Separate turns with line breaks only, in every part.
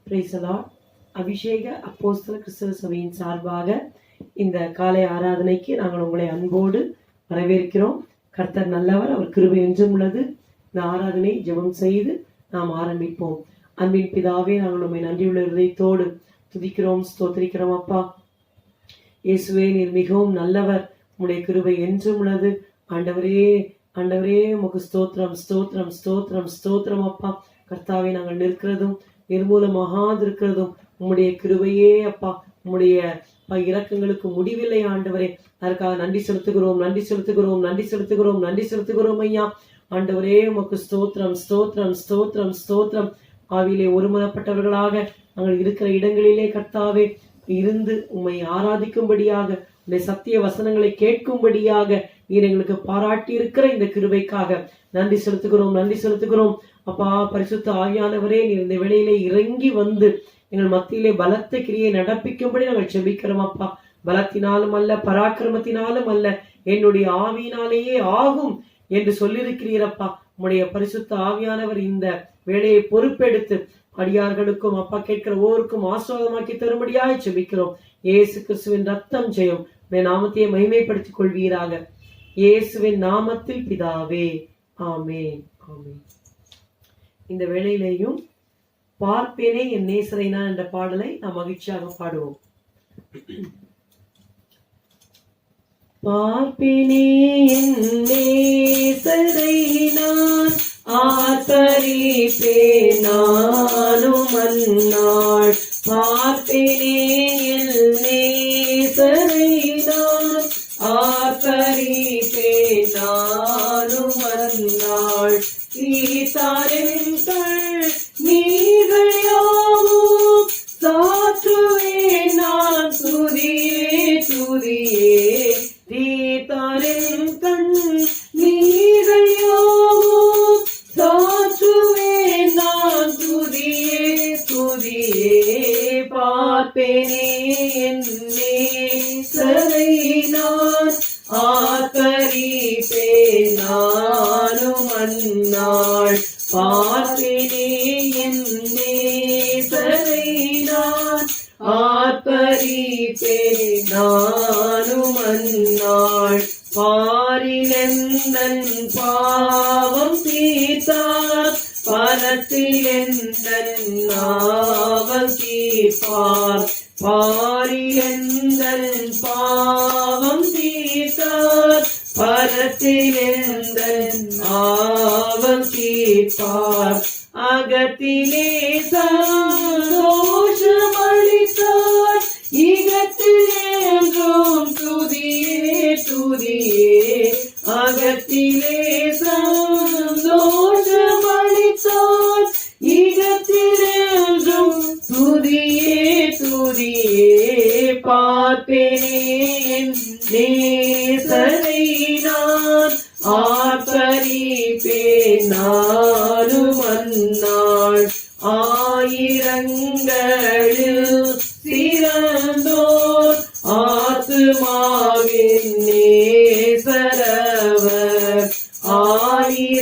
Praise the Lord. அபிஷேக அப்போஸ்தல கிறிஸ்தவ சபையின் சார்பாக இந்த காலை ஆராதனைக்கு நாங்கள் உங்களை அன்போடு வரவேற்கிறோம். கர்த்தர் நல்லவர், அவர் கிருபை என்றும் உள்ளது. இந்த ஆராதனை ஜெபம் செய்து நாம் ஆரம்பிப்போம். அன்பின் பிதாவே, நாங்கள் உண்மை நன்றியுள்ள இதயத்தோடு துதிக்கிறோம், ஸ்தோத்திரிக்கிறோம். அப்பா இயேசுவே, நீர் மிகவும் நல்லவர், உம்முடைய கிருபை என்றும் உள்ளது. ஆண்டவரே, ஆண்டவரே, உமக்கு ஸ்தோத்திரம், ஸ்தோத்திரம், ஸ்தோத்திரம், ஸ்தோத்திரம். அப்பா கர்த்தாவே, நாங்கள் நிற்கிறதும் நிர்மூலமாகாதிருக்கிறதும் உம்முடைய கிருபையே. அப்பா உம்முடைய இரக்கங்களுக்கு முடிவில்லை ஆண்டவரே. அதற்காக நன்றி செலுத்துகிறோம், நன்றி செலுத்துகிறோம், நன்றி செலுத்துகிறோம், நன்றி செலுத்துகிறோம் ஐயா. ஆண்டவரே, உமக்கு ஸ்தோத்திரம், ஸ்தோத்திரம், ஸ்தோத்திரம், ஸ்தோத்திரம். ஆவியிலே ஒருமனப்பட்டவர்களாக நாங்கள் இருக்கிற இடங்களிலே கர்த்தாவே இருந்து உம்மை ஆராதிக்கும்படியாக, உடைய சத்திய வசனங்களை கேட்கும்படியாக நீர் எங்களுக்கு பாராட்டி இருக்கிற இந்த கிருபைக்காக நன்றி செலுத்துகிறோம், நன்றி செலுத்துகிறோம். அப்பா பரிசுத்த ஆவியானவரே, நீர் இந்த வேளையிலே இறங்கி வந்து எங்கள் மத்தியிலே பலத்த கிரியை நடப்பிக்கும்படி நாங்கள் செபிக்கிறோம். அப்பா பலத்தினாலும் அல்ல, பராக்கிரமத்தினாலும் அல்ல, என்னுடைய ஆவியினாலேயே ஆகும் என்று சொல்லியிருக்கிறீரப்பா. உம்முடைய பரிசுத்த ஆவியானவர் இந்த வேலையை பொறுப்பெடுத்து அடியார்களுக்கும் அப்பா கேட்கிற ஒவ்வொருக்கும் ஆசீர்வாதமாக்கி தரும்படியாக செபிக்கிறோம். இயேசு கிறிஸ்துவின் ரத்தம் ஜெயம், உடைய நாமத்தையே மகிமைப்படுத்திக் கொள்வீராக. இயேசுவின் நாமத்தில் பிதாவே, ஆமென், ஆமென். இந்த வேளையிலேயும் பார்ப்பேனே என் நேசரை நான் என்ற பாடலை நாம் மகிழ்ச்சியாக பாடுவோம். பார்ப்பேனே என் நேசரை நான் ஆர்ப்பரிப்பேன் நானும் அந்நாள். பார்ப்பேனே என் நேசரை நான் ஆர்ப்பரிப்பேன் நானும் அந்நாள். தீத்தாரெங்கள் நீர்கள் யாவும் சாற்றுவேன் நான் துதியே துதியே. தீத்தாரெங்கள் நீர்கள் யாவும் சாற்றுவேன் நான் துதியே துதியே. பார்ப்பேனே என் நேசரை நான் ஆர்ப்பரிப்பேன் நானும் அந்நாள். பார்ப்பேனே என் நேசரை நான் ஆர்ப்பரிப்பேன் நானும் அந்நாள். பாரிலெந்தன் பாவம் தீர்த்தார், பரத்தில் எந்தன் நாவல் தீர்ப்பார். பாரிலெந்தன் பாவம் தீர்த்தார், பரத்தில் எந்தன் நாவல் தீர்ப்பார். அகத்திலே சந்தோஷம் அளித்தார், இகத்தில் என்றும் துதியே துதியே. அகத்திலே சந்தோஷம் அளித்தார், இகத்தில் என்றும் துதியே துதியே. பார்ப்பேனே என் நேசரை நான் ஆர்ப்பரிப்பேன் நானும் அந்நாள். ஆயிரங்களில் சிறந்தோர் ஆத்துமாவின் நேசரவர்.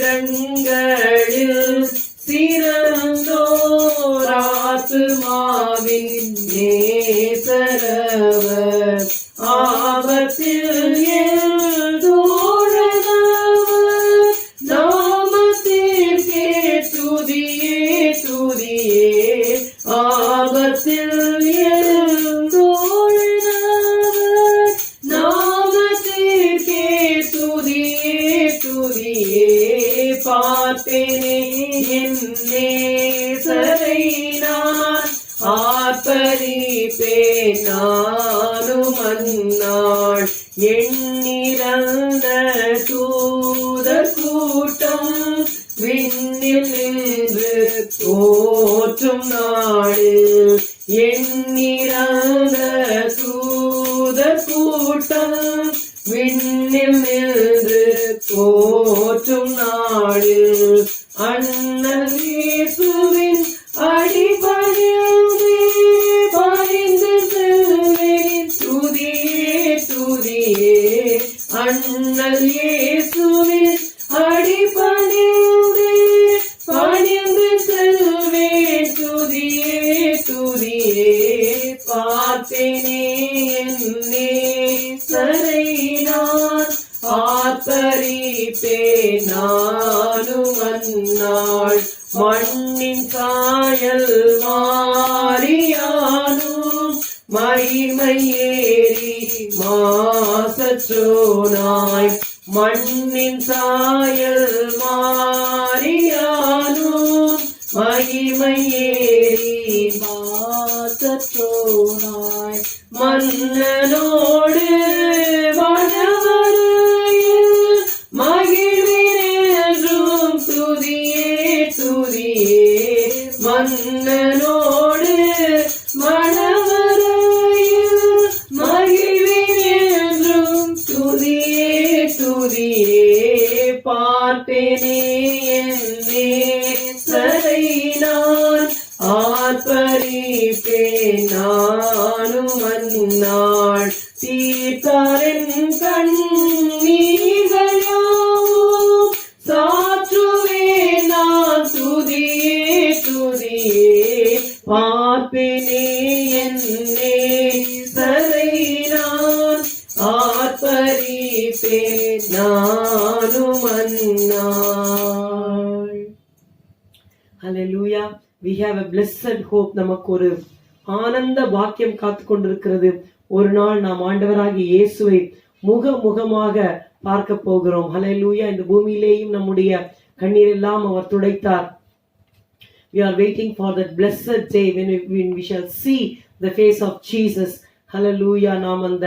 ஆயிரங்களில் சிறந்தோர் ஆத்துமாவின் நேசரவர். ஆபத்தில் எழுதோழவர் நாமத்திற்கே துதியே துதியே. ஆபத்தில் எழுதோழவர் நாமத்திற்கே துதியே துதியே. பார்ப்பேனே என் நேசரை நான் ஆர்ப்பரிப்பேன் நானும் அந்நாள். எண்ணிறந்த தூதர் கூட்டம் விண்ணில் நின்று தோற்றும் நாளில். எண்ணிறந்த தூதர் கூட்டம் விண்ணில் நின்று தோற்றும் நாளில். அண்ணல் இயேசுவின் அடிபணிந்து பணிந்து செல்வேன் துதியே துதியே. அண்ணல் இயேசுவின் அடிபணிந்து பணிந்து செல்வேன் துதியே சாயல் மாறியானும் மகிமையேறி மாசற்றோனாய் மண்ணின் சாயல் மாறியானும் மகிமையேறி மாசற்றோனாய் மன்னனோடு மணவரையில் மகிழ்வினேன்றும் துதியே துதியே மன்னனோடு மணவரையில் மகிழ்வினேன்றும் துதியே துதியே பார்ப்பேனே என்னே சரை நான் ஆர்ப்பரிப்பேன் நானும் அந்நாள் தீர்த்தாரின் கண்ணீர்கள் யாவும் சாற்றுவேன் நான் துதியே துதியே பார்ப்பேனே என்னே சரை நான் ஆர்ப்பரிப்பேன் நானும் அந்நாள். Hallelujah. We have a blessed hope. நமக்கு ஒரு ஆனந்த பாக்கியம் காத்து கொண்டிருக்கிறது. ஒரு நாள் நாம் ஆண்டவராகிய இயேசுவை முகமாக பார்க்க போகிறோம். ஹல்லேலூயா. இந்த பூமியிலேயும் நம்முடைய கண்ணீர் எல்லாம் அவர் துடைத்தார். We are waiting for that blessed day when we shall see the face of Jesus. Hallelujah. நாம் அந்த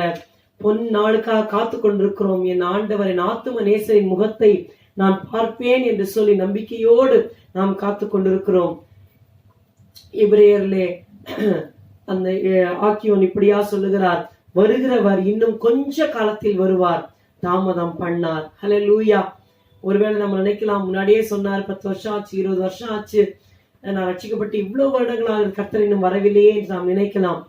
பொன் நாளுக்காக காத்து கொண்டிருக்கிறோம். என் ஆண்டவர் என் ஆத்தும நேசரின் முகத்தை நான் பார்ப்பேன் என்று சொல்லி நம்பிக்கையோடு நாம் காத்து கொண்டிருக்கிறோம். எபிரேயர்லே அந்த ஆக்கியோன் இப்படியா சொல்லுகிறார், வருகிறவர் இன்னும் கொஞ்ச காலத்தில் வருவார், தாமதம் பண்ணார். ஹல்லேலூயா. ஒருவேளை நம்ம நினைக்கலாம், முன்னாடியே சொன்னார் 10 வருஷம் ஆச்சு, 20 வருஷம் ஆச்சு, நான் ரட்சிக்கப்பட்டு இவ்வளவு வருடங்களாக கர்த்தர் இன்னும் வரவில்லையே என்று நாம் நினைக்கலாம்.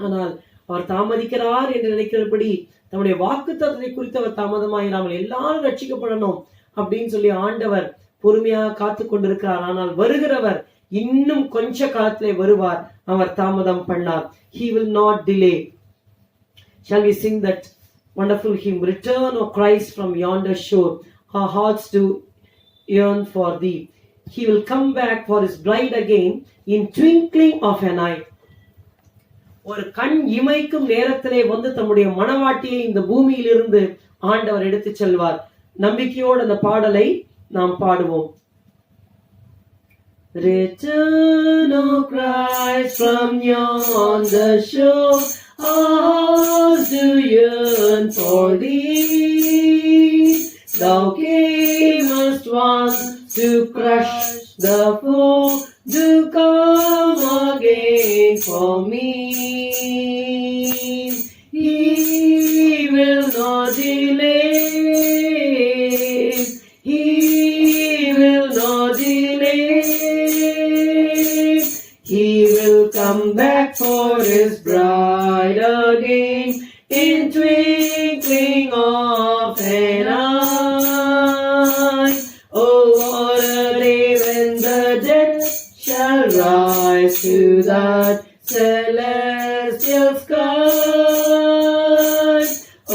ஆனால் அவர் தாமதிக்கிறார் என்று நினைக்கிறபடி தம்முடைய வாக்குத்தத்தத்தை குறித்து அவர் தாமதமாயிராமல் எல்லாரும் ரட்சிக்கப்படணும் அப்படின்னு சொல்லி ஆண்டவர் பொறுமையாக காத்து கொண்டிருக்கிறார். ஆனால் வருகிறவர் இன்னும் கொஞ்ச காலத்திலே வருவார், அவர் தாமதம் பண்ணார். He will not delay. Shall we sing that wonderful hymn, Return, O Christ, from yonder shore, our hearts do yearn for thee. He will come back for his bride again in twinkling of an eye. ஒரு கண் இமைக்கும் நேரத்திலே வந்து தம்முடைய மணவாட்டியை இந்த பூமியிலிருந்து ஆண்டவர் எடுத்து செல்வார். நம்பிக்கையோடு அந்த பாடலை நாம் பாடுவோம். Return, O Christ, from yonder shore, our hearts do yearn for thee. Thou camest once to crush the foe, do come again for me. He will not delay. He will not delay. He will come back for his bride again in twinkling of an eye. Oh, what a day when the dead shall rise to that celestial sky.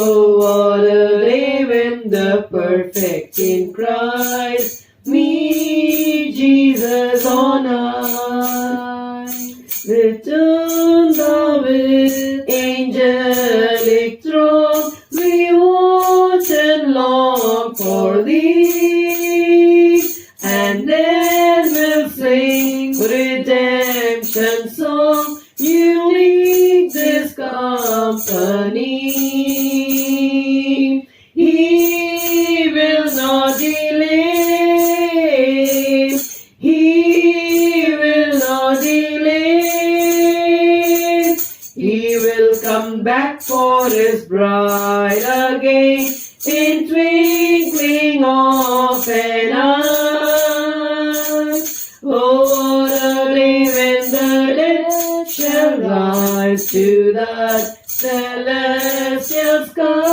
Oh, what a day when the perfect in Christ meet Jesus on high. Return thou with angelic throng, we watch and long for thee, and then we'll sing redemption song, unique this company. He will not delay. He will not delay. He will come back for his bride again in twinkling of an eye. Oh, what a day when the dead shall rise to that celestial sky.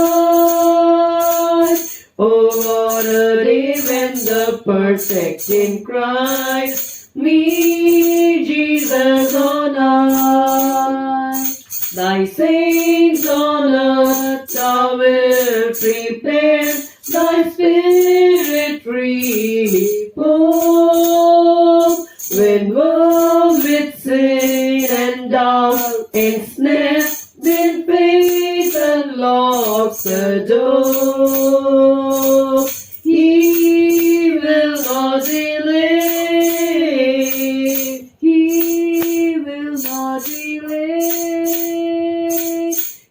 Oh, what a day when the perfect in Christ meet Jesus on high. Thy saints on earth thou wilt prepare, thy spirit free pour. When Troubled with sin and doubt, ensnared in faith and locks the door. He will not delay. He will not delay.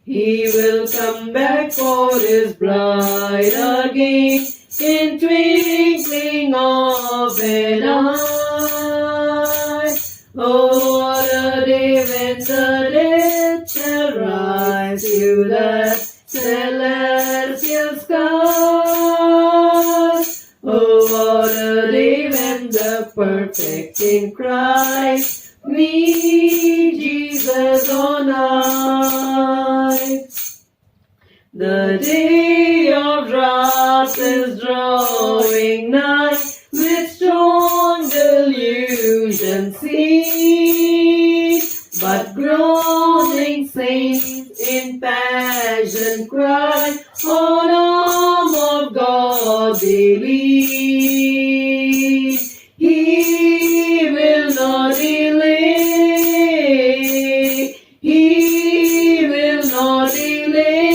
He will come back for his bride again in twinkling of an eye. Oh, what a day when the dead shall rise to that celestial sky. Oh, what a day when the perfect in Christ meet Jesus on high. The day of wrath is drawing nigh, with strong delusion seen, but groaning saints in passion cry, on arm of God believe. He will not delay. He will not delay.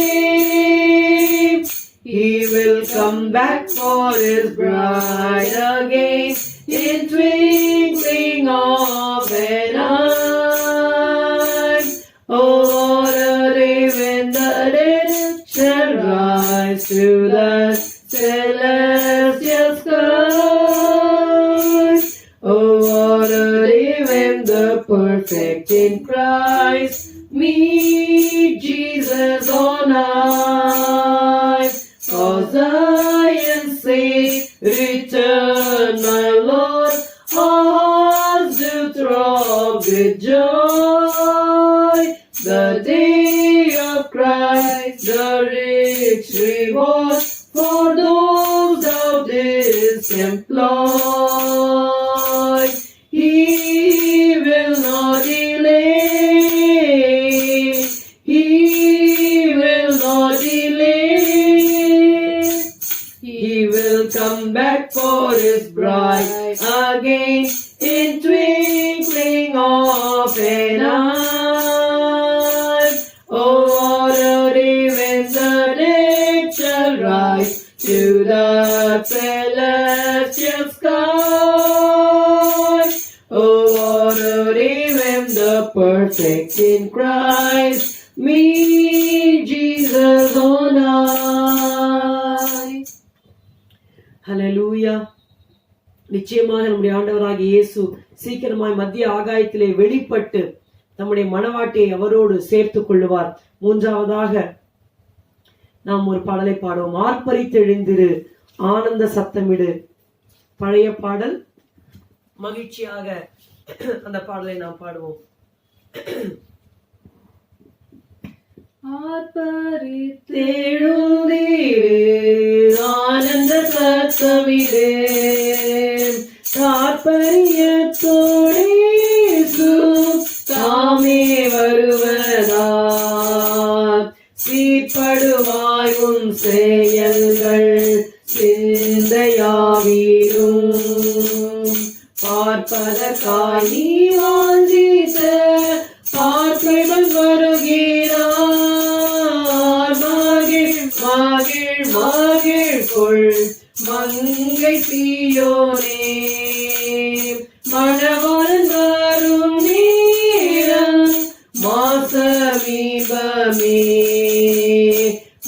He will come back for his bride again in twinkling of an eye. Oh, what a day when the dead shall rise to the celestial sky. Oh, what a day when the perfect in Christ meet Jesus on high. For Zion says, return, my Lord, our hearts do throb with joy. The day of Christ, the rich reward for those thou didst employ. He will not delay. He will not delay. He will come back for his bride again in twinkling of an eye. Oh, what a day when the dead shall rise to the celestial sky. Oh, what a day when the perfect in Christ meet Jesus on high. Hallelujah. நிச்சயமாக நம்முடைய ஆண்டவராகிய இயேசு சீக்கிரமாய் மத்திய ஆகாயத்திலே வெளிப்பட்டு நம்முடைய மனவாட்டியை அவரோடு சேர்த்துக் கொள்ளுவார். மூன்றாவதாக நாம் ஒரு பாடலை பாடுவோம். ஆர்ப்பரித்தெழுந்திரு, ஆனந்த சத்தமிடு. பழைய பாடல். மகிழ்ச்சியாக அந்த பாடலை நாம் பாடுவோம். ஆர்ப்பரித்தெழுந்திரு, ஆனந்த சத்தமிடு. தாற்பரியத்தோடே தாமே வருவதால் சீர்படுவாய் உன் செயல்கள் சிந்தையாவீரும். பார்ப்பதற்காய் நீ வாஞ்சித்த பார்ப்பவன் வருகிறார். மகிழ் மகிழ் மகிழ் கொள் மங்கை சீயோனே. மணவாளன் வரும் நேரம் மாசமீபமே.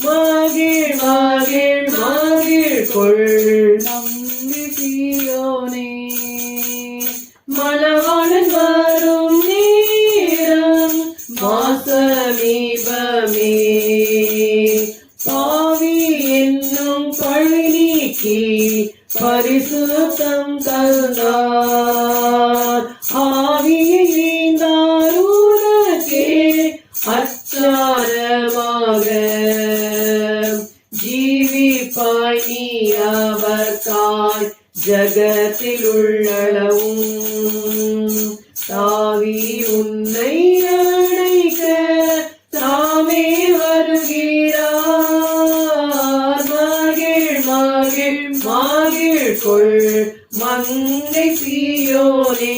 மகிழ் மகிழ் மகிழ் கொள் மங்கை சீயோனே. மணவாளன் வரும் நேரம் மாசமீபமே. பாவி என்னும் பழி நீக்கி பரிசுத்தம் தந்தார். ஆவியை நீந்தார் உனக்கே அச்சாரமாக. ஜீவிப்பாய் நீ அவர்காய் ஜகத்தில் உள்ளளவும். தாவி உன்னை அணைக்க தாமே வருகிறார். மகிழ் மகிழ் மகிழ் கொள் மங்கை சீயோனே.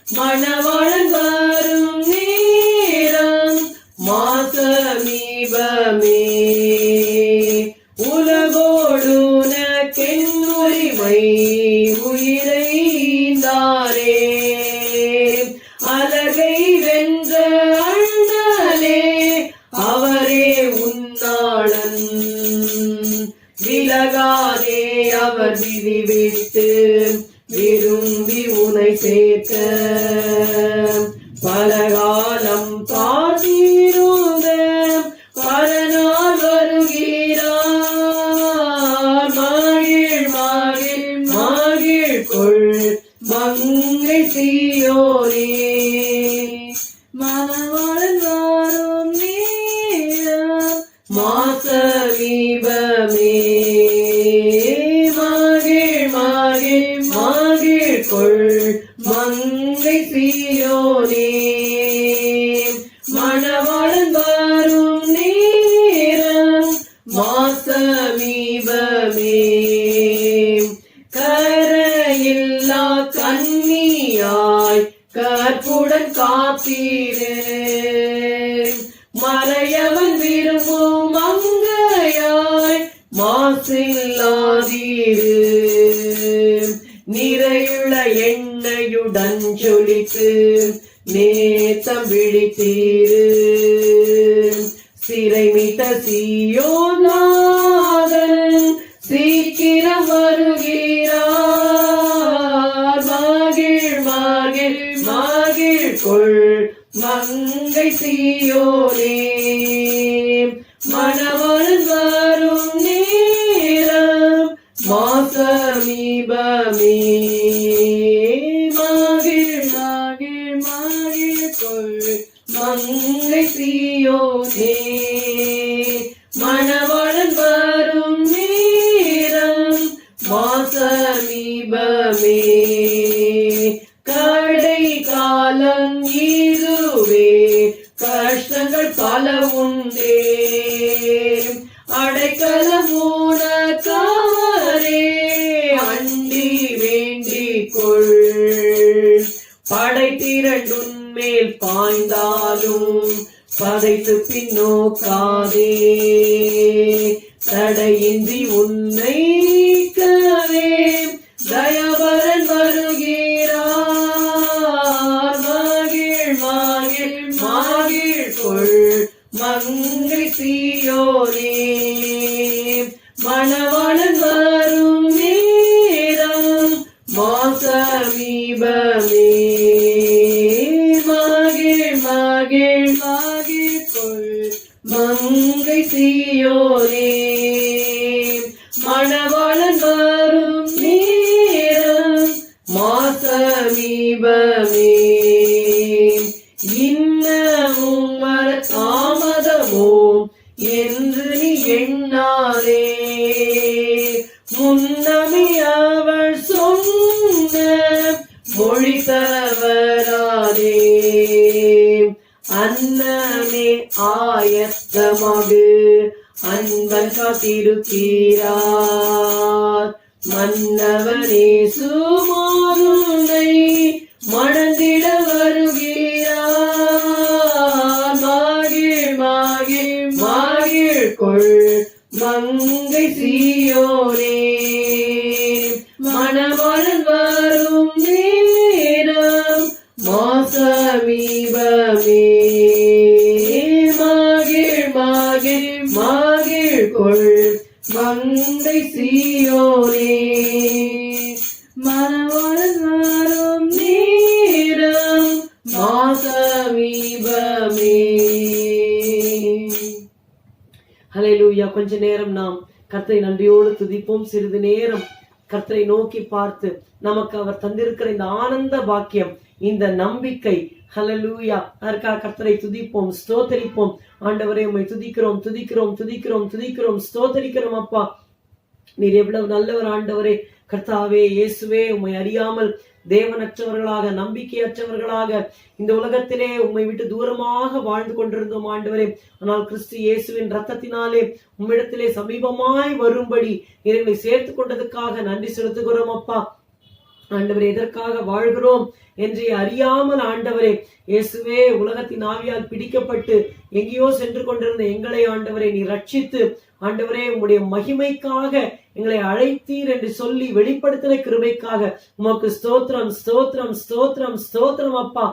மணவாளன் வரும் நேரம் மாசமீபமே. உலகோடுனக்கென் உரிமை உயிரைந்தாரே. அலகை வென்ற அண்ணலே அவரே உன்னாளன். விலகாதே அவர் விதி விட்டு விரும்பி உனை சேர்க்க. பலகாலம் பார்த்திருந்த பரநாள் வருகிறார். மகிழ் மகிழ் மகிழ் கொள் மங்கை சீயோனே. மணவாளன் வரும் நேரம் மாசமீபமே. மகிழ் மகிழ் மகிழ் கொள் மங்கை சீயோனே. மணவாளன் வரும் நேரம் மாசமீபமே. கரையில்லா கன்னியாய் கற்புடன் காப்பீரே. மறையவன் விரும்பும் மங்கையாய் மாசில்லாதீரு. நிறையுள்ள எண்ணெயுடன் ஜொலித்து நேத்தம் விழித்தீரு. சிறைமிட்ட சீயோனாதன் சீக்கிரம் வருகிறார். மகிழ் மகிழ் மகிழ் கொள் மங்கை சீயோனே. மணவாளன் வரும் நேரம் மாசமீபமே. மகிழ் மகிழ் மகிழ் கொள் மங்கை சீயோனே. மணவாளன் வரும் நேரம் மாசமீபமே. கடை காலம் இதுவே கஷ்டங்கள் பல உண்டே. அடைக்கலம் உனக்காரே அண்டி வேண்டிக் கொள். படைத்திரண்டுன் மேல் பாய்ந்தாலும் பதைத்து பின்னோக்காதே. தடையின்றி உன்னை கவே தயவரன் வருகிறார். மகிழ் மகிழ் மகிழ் கொள் மங்கை சீயோனே. மணவாளன் வரும் நேரம் மாசமீபமே. மகிழ் மகிழ் மகிழ் கொள் மங்கை சீயோனே. மணவாளன் வரும் நேரம் மாசமீபமே. இன்னமும் வர தாமதமோ என்று நீ எண்ணாதே. முன்னமே அவள் சொன்ன மொழி தவறாதே. அன்னமே ஆயத்தமாகு அன்பன் காத்திருக்கிறார். மன்னவனே சுமாருனை மணந்திட வருகிறார். மகிழ் மகிழ் மகிழ் கொள் மங்கை சீயோனே. மணவாளன் வரும் நேரம் மாசமீபமே. மகிழ் மகிழ் மகிழ் கொள் மங்கை சீயோனே. மணவாளன் வரும் நேரம் மாசமீபமே. ஹல்லேலூயா. கொஞ்ச நேரம் நாம் கர்த்தரை நன்றியோடு துதிப்போம். சிறிது நேரம் கர்த்தரை நோக்கி பார்த்து நமக்கு அவர் தந்திருக்கிற இந்த ஆனந்த பாக்கியம், இந்த நம்பிக்கை, ஹல்லேலூயா, அதற்காக கர்த்தரை துதிப்போம், ஸ்தோத்தரிப்போம். ஆண்டவரே உம்மை துதிக்கிறோம் துதிக்கிறோம் துதிக்கிறோம் துதிக்கிறோம் ஸ்தோத்தரிக்கிறோம். அப்பா நீர் எவ்வளவு நல்லவர் ஆண்டவரே. கர்த்தாவே இயேசுவே, உம்மை அறியாமல் தேவனற்றவர்களாக நம்பிக்கையற்றவர்களாக இந்த உலகத்திலே உம்மை விட்டு தூரமாக வாழ்ந்து கொண்டிருந்தோம் ஆண்டவரே. ஆனால் கிறிஸ்து இயேசுவின் இரத்தத்தினாலே உம்மிடத்திலே சமீபமாய் வரும்படி எங்களை சேர்த்து கொண்டதுக்காக நன்றி செலுத்துகிறோம் அப்பா. ஆண்டவரே எதற்காக வாழ்கிறோம் என்று அறியாமல் ஆண்டவரே இயேசுவே உலகத்தின் ஆவியால் பிடிக்கப்பட்டு எங்கேயோ சென்று கொண்டிருந்த எங்களை ஆண்டவரை நீ ரட்சித்து ஆண்டவரே உம்முடைய மகிமைக்காக எங்களை அழைத்தீர் என்று சொல்லி வெளிப்படுத்தின கிருபைக்காக உமக்கு ஸ்தோத்திரம் ஸ்தோத்திரம் ஸ்தோத்திரம் ஸ்தோத்திரம் அப்பா.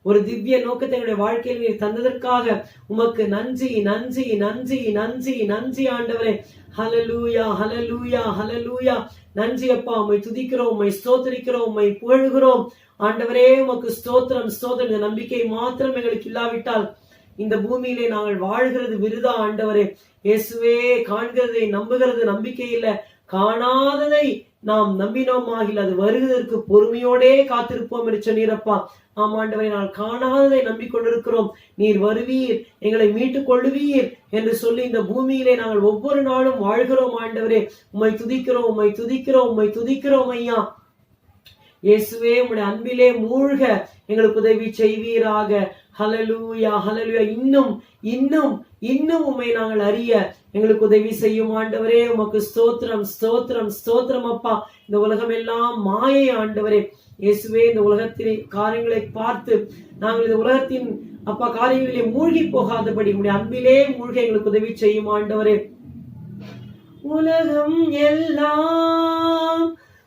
ஒரு திவ்ய நோக்கத்தை எங்களுடைய வாழ்க்கையில் நீர் தந்ததற்காக உமக்கு நன்றி நன்றி நன்றி நன்றி நன்றி ஆண்டவரே. ஹல்லேலூயா ஹல்லேலூயா ஹல்லேலூயா. நன்றி அப்பா, உம்மை துதிக்கிறோம், உம்மை ஸ்தோத்திரிக்கிறோம், உம்மை புகழ்கிறோம் ஆண்டவரே. உமக்கு ஸ்தோத்திரம் ஸ்தோத்திரம். இந்த நம்பிக்கை மாத்திரம் எங்களுக்கு இல்லாவிட்டால் இந்த பூமியிலே நாங்கள் வாழ்கிறது விருதா ஆண்டவரே. இயேசுவே, காண்கிறதை நம்புகிறது நம்பிக்கை இல்ல, காணாததை நாம் நம்பினோமாகில் அது வருவதற்கு பொறுமையோடே காத்திருப்போம் என்று சொன்னீரப்பா. ஆமாண்டவரை, நான் காணாததை நம்பிக்கொண்டிருக்கிறோம், நீர் வருவீர், எங்களை மீட்டுக் கொள்ளுவீர் என்று சொல்லி இந்த பூமியிலே நாங்கள் ஒவ்வொரு நாளும் வாழ்கிறோம் ஆண்டவரே. உம்மை துதிக்கிறோம், உம்மை துதிக்கிறோம், உம்மை துதிக்கிறோம் ஐயா. இயேசுவே, உம்முடைய அன்பிலே மூழ்க எங்களுக்கு உதவி செய்வீராக. ஹல்லேலூயா ஹல்லேலூயா. இன்னும் இன்னும் இன்னும் உம்மை நாங்கள் அறிய எங்களுக்கு உதவி செய்யும் ஆண்டவரே. உமக்கு ஸ்தோத்திரம் ஸ்தோத்திரம் ஸ்தோத்திரம் அப்பா. இந்த உலகம் எல்லாம் மாயை ஆண்டவரே. இயேசுவே, இந்த உலகத்தின் காரியங்களை பார்த்து நாங்கள் இந்த உலகத்தின் அப்பா காரியங்களிலே மூழ்கி போகாதபடி உம்முடைய அன்பிலே மூழ்க எங்களுக்கு உதவி செய்யும் ஆண்டவரே. உலகம் எல்லாம்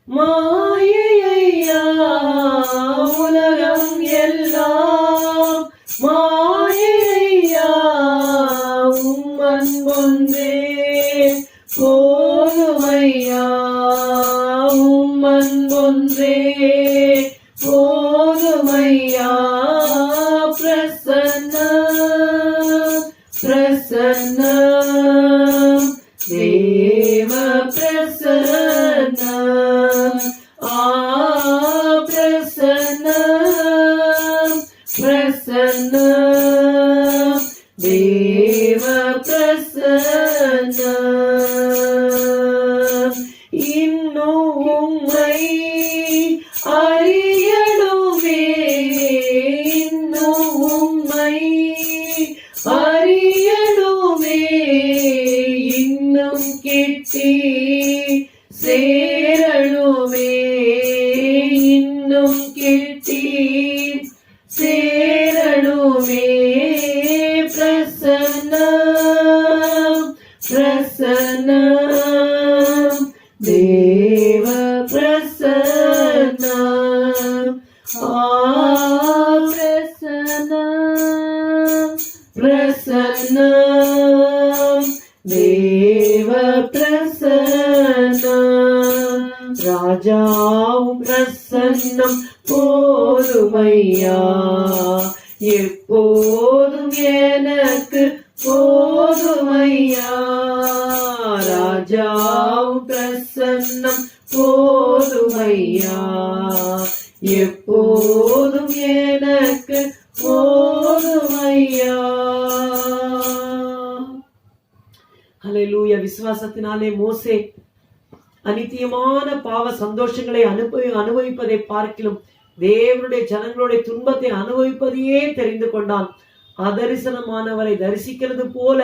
மாயையா, உலகம் எல்லாம் மாயையா, உம்மன் ஒன்றே போதுமையா, உம்மன் ஒன்றே போதுமையா. பிரசன்னம் பிரசன்னம் தேவ பிரசன்னம், பிரசன்னம் பிரசன்னம் தேவ பிரசன்னம். இன்னும் உம்மை அறியணுமே, இன்னும் உம்மை அறியணுமே, இன்னும் கிட்டி சேரணுமே, இன்னும் கிட்டி சேரணுமே. பிரசன்னம் பிரசன்னம் தேவ பிரசன்னம், பிரசன்னம் பிரசன்னம் தேவ பிரசன்னம். ராஜாவும் பிரசன்னம் போதுமையா, எப்போதும் எனக்கு போதுமையா. ராஜாவும் பிரசன்னம் போதுமையா, எப்போதும் எனக்கு போதுமையா. ஹல்லேலூயா. விசுவாசத்தினாலே மோசே அநித்தியமான பாவ சந்தோஷங்களை அனுபவிப்பதை பார்க்கிலும் தேவனுடைய ஜனங்களுடைய துன்பத்தை அனுபவிப்பதையே தெரிந்து கொண்டான். அதரிசனமானவரை தரிசிக்கிறது போல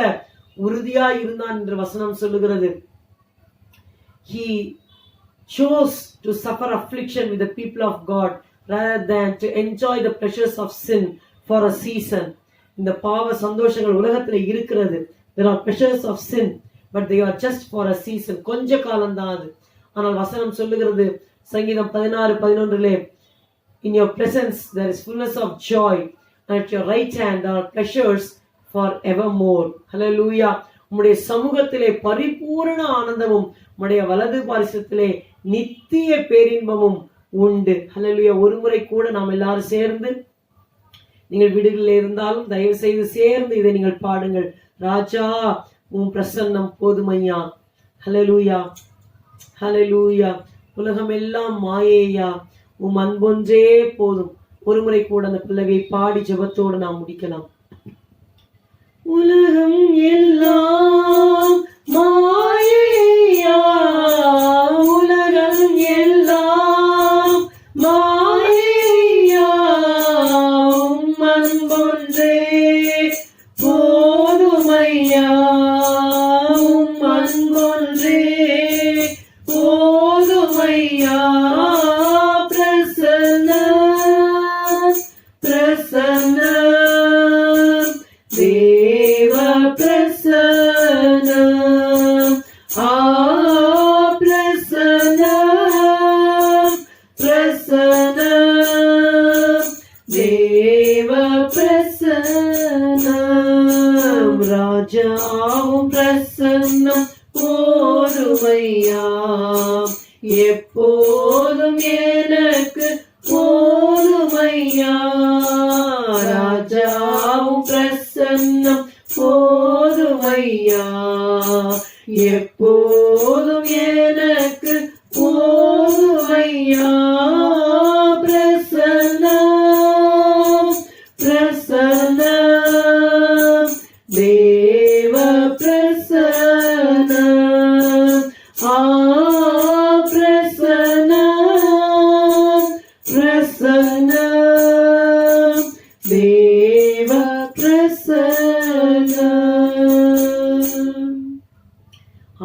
உறுதியாய் இருந்தான் என்று வசனம் சொல்லுகிறது. He chose to suffer affliction with the people of God rather than to enjoy the pleasures of sin for a season. இந்த பாவ சந்தோஷங்கள் உலகத்துல இருக்கிறது. There are pleasures of sin, but they are just for a season. கொஞ்ச காலம்தான் அது. ஆனால் வசனம் சொல்லுகிறது சங்கீதம் 16:11, in your presence there is fullness of joy, and at your right hand there are pleasures for evermore. Hallelujah. உம்முடைய சமூகத்திலே பரிபூரண ஆனந்தமும் உம்முடைய வலது பாரிசத்திலே நித்திய பேரின்பமும் உண்டு. ஹல்லேலூயா. ஒரு முறை கூட நாம் எல்லாரும் சேர்ந்து, நீங்கள் வீடுகளில் இருந்தாலும் தயவு செய்து சேர்ந்து இதை நீங்கள் பாடுங்கள். ராஜா உம் பிரசன்னம் போதுமையா. ஹல்லேலூயா ஹல்லேலூயா. உலகம் எல்லாம் மாயையா, உம் அன்பொன்றே போதும். ஒரு முறை கூட அந்த பிள்ளையை பாடி ஜெபத்தோடு நாம் முடிக்கலாம். உலகம் எல்லாம் மாயையா, உலகம் எல்லாம் மாயையா, உம் அன்பொன்றே போதுமையா, உம் அன்பொன்றே போதுமையா. தேவ பிரசன்னம் ராஜாவும் பிரசன்னம் போதுமையா, எப்போதும் எனக்கு போதுமையா. ராஜாவும் பிரசன்னம் போதுமையா, எப்போதும் எனக்கு போதுமையா. பிரசன்னம் பிரசன்னம் தேவ பிரசன்னம் பிரசன்னம் பிரசன்னம் தேவ பிரசன்னம்.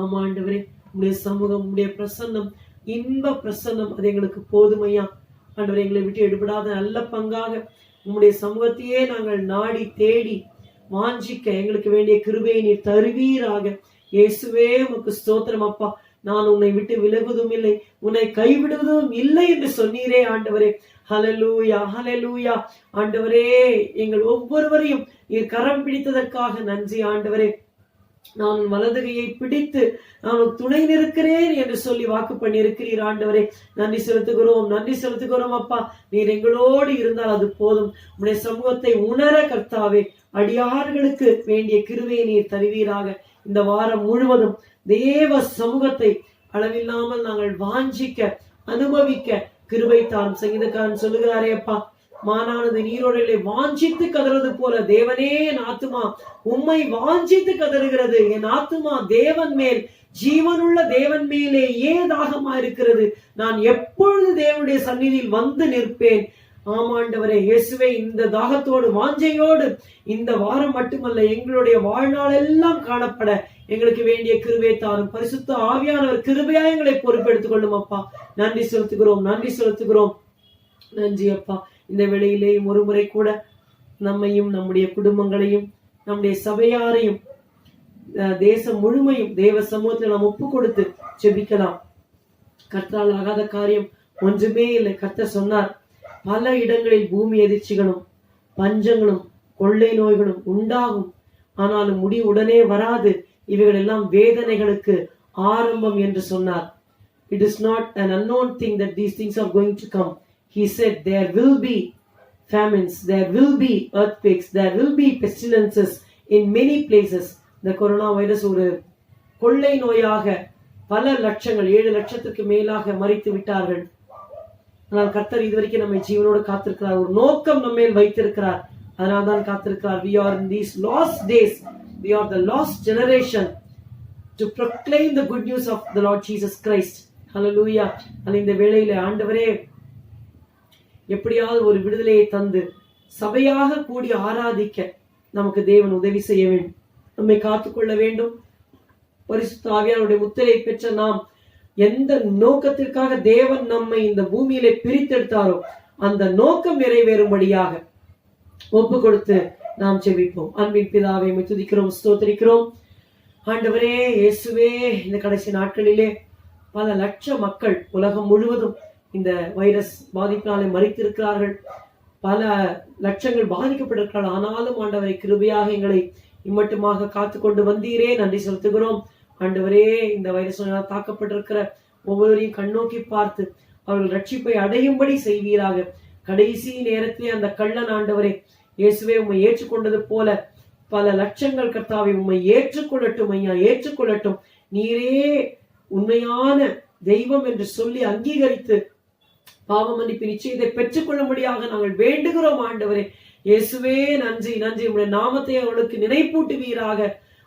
ஆமாண்டவரே, உம்முடைய சமூகம், உம்முடைய பிரசன்னம், இன்ப பிரசன்னம் அது எங்களுக்கு போதுமையா. ஆண்டவரே, எங்களை விட்டு எடுபடாத நல்ல பங்காக உம்முடைய சமூகத்தையே நாங்கள் நாடி தேடி வாஞ்சிக்க எங்களுக்கு வேண்டிய கிருபையை நீர் தருவீராக. இயேசுவே, உமக்கு ஸ்தோத்திரம் அப்பா. நான் உன்னை விட்டு விலகுவதும் இல்லை, உன்னை கைவிடுவதும் இல்லை என்று சொன்னீரே ஆண்டவரே. ஹல்லேலூயா ஹல்லேலூயா. ஆண்டவரே, எங்கள் ஒவ்வொருவரையும் நீர் கரம் பிடித்ததற்காக நன்றி ஆண்டவரே. நான் வலதுகையை பிடித்து நான் துணை நிற்கிறேன் என்று சொல்லி வாக்கு பண்ணி இருக்கிறீர் ஆண்டவரே. நன்றி செலுத்துகிறோம், நன்றி செலுத்துகிறோம் அப்பா. நீர் எங்களோடு இருந்தால் அது போதும். உம்முடைய சமூகத்தை உணர கர்த்தாவே அடியார்களுக்கு வேண்டிய கிருபையை நீர் தருவீராக. இந்த வாரம் முழுவதும் தேவ சமூகத்தை அளவில்லாமல் நாங்கள் வாஞ்சிக்க அனுபவிக்க கிருபை தாரும். சங்கீதக்காரன் சொல்லுகிறாரே அப்பா, மானானது நீரோடைகளை வாஞ்சித்து கதறது போல தேவனே என் ஆத்துமா உம்மை வாஞ்சித்து கதறுகிறது. என் ஆத்துமா தேவன் மேல், ஜீவனுள்ள தேவன் மேலே ஏதாகமா இருக்கிறது. நான் எப்பொழுது தேவனுடைய சந்நிதியில் வந்து நிற்பேன். ஆமாண்டவரே இயேசுவே, இந்த தாகத்தோடு வாஞ்சையோடு இந்த வாரம் மட்டுமல்ல எங்களுடைய வாழ்நாள் எல்லாம் காணப்பட எங்களுக்கு வேண்டிய கிருபை தாரும். பரிசுத்த ஆவியானவர் கிருபையா எங்களை பொறுப்பெடுத்துக் கொள்ளும் அப்பா. நன்றி செலுத்துகிறோம், நன்றி செலுத்துகிறோம். நன்றி அப்பா. இந்த வேளையிலேயும் ஒரு முறை கூட நம்மையும் நம்முடைய குடும்பங்களையும் நம்முடைய சபையாரையும் தேசம் முழுமையும் தேவ சமூகத்தில் நாம் ஒப்பு கொடுத்து ஜெபிக்கலாம். கர்த்தரால் ஆகாத காரியம் ஒன்றுமே இல்லை. கர்த்தர் சொன்னார், பல இடங்களில் பூமி எதிர்ச்சிகளும் பஞ்சங்களும் கொள்ளை நோய்களும் உண்டாகும், ஆனாலும் முடி உடனே வராது. இவைகள் எல்லாம் வேதனைகளுக்கு ஆரம்பம் என்று சொன்னார். It is not an unknown thing that these things are going to come. He said there will be famines, there will be earthquakes, there will be pestilences in many places. இந்த கொரோனா வைரஸ் ஒரு கொள்ளை நோயாக பல லட்சங்கள் 7 லட்சத்துக்கு மேலாக மரித்து விட்டார்கள். ஆனால் கர்த்தர் இதுவரைக்கும் நம்மை ஜீவனோடு காத்திருக்கிறார். ஒரு நோக்கம் நம்ம மேல் வைத்திருக்கிறார். அதனால் தான் காத்திருக்கிறார். We are in these lost days. We are the lost generation to proclaim the good news of the Lord Jesus Christ. Hallelujah. இந்த வேளையிலே ஆண்டவரே, எப்படியாவது ஒரு விடுதலையை தந்து சபையாக கூடி ஆராதிக்க நமக்கு தேவன் உதவி செய்ய வேண்டும். நம்மை காத்துக்கொள்ள வேண்டும். பரிசுத்த ஆவியானவருடைய முத்திரை பெற்ற நாம் எந்த நோக்கத்திற்காக தேவன் நம்மை இந்த பூமியிலே பிரித்தெடுத்தாரோ அந்த நோக்கம் நிறைவேறும்படியாக ஒப்பு கொடுத்து நாம் ஜெபிப்போம். அன்பின் பிதாவை துதிக்கிறோம், ஸ்தோத்திரிக்கிறோம். ஆண்டவரே இயேசுவே, இந்த கடைசி நாட்களிலே பல லட்ச மக்கள் உலகம் முழுவதும் இந்த வைரஸ் பாதிப்பினாலே மரித்திருக்கிறார்கள். பல லட்சங்கள் பாதிக்கப்பட்டிருக்கிறார்கள். ஆனாலும் ஆண்டவரை கிருபையாக எங்களை இம்மட்டுமாக காத்து கொண்டு வந்தீரே, நன்றி செலுத்துகிறோம். ஆண்டவரே, இந்த வைரஸ் தாக்கப்பட்டிருக்கிற ஒவ்வொருவரையும் கண்ணோக்கி பார்த்து அவர்கள் ரட்சிப்பை அடையும்படி செய்வீராக. கடைசி நேரத்திலே அந்த கள்ளன் ஆண்டவரே இயேசுவே உம்மை ஏற்றுக்கொண்டது போல பல லட்சங்கள் கர்த்தாவை உம்மை ஏற்றுக்கொள்ளட்டும் ஐயா, ஏற்றுக்கொள்ளட்டும். நீரே உண்மையான தெய்வம் என்று சொல்லி அங்கீகரித்து பாவ மன்னிப்பு நிச்சயத்தை பெற்றுக் கொள்ளும்படியாக நாங்கள் வேண்டுகிறோம் ஆண்டவரே. இயேசுவே நன்றி, நன்றி. உம்முடைய நாமத்தை அவர்களுக்கு நினைப்பூட்டுவீராக.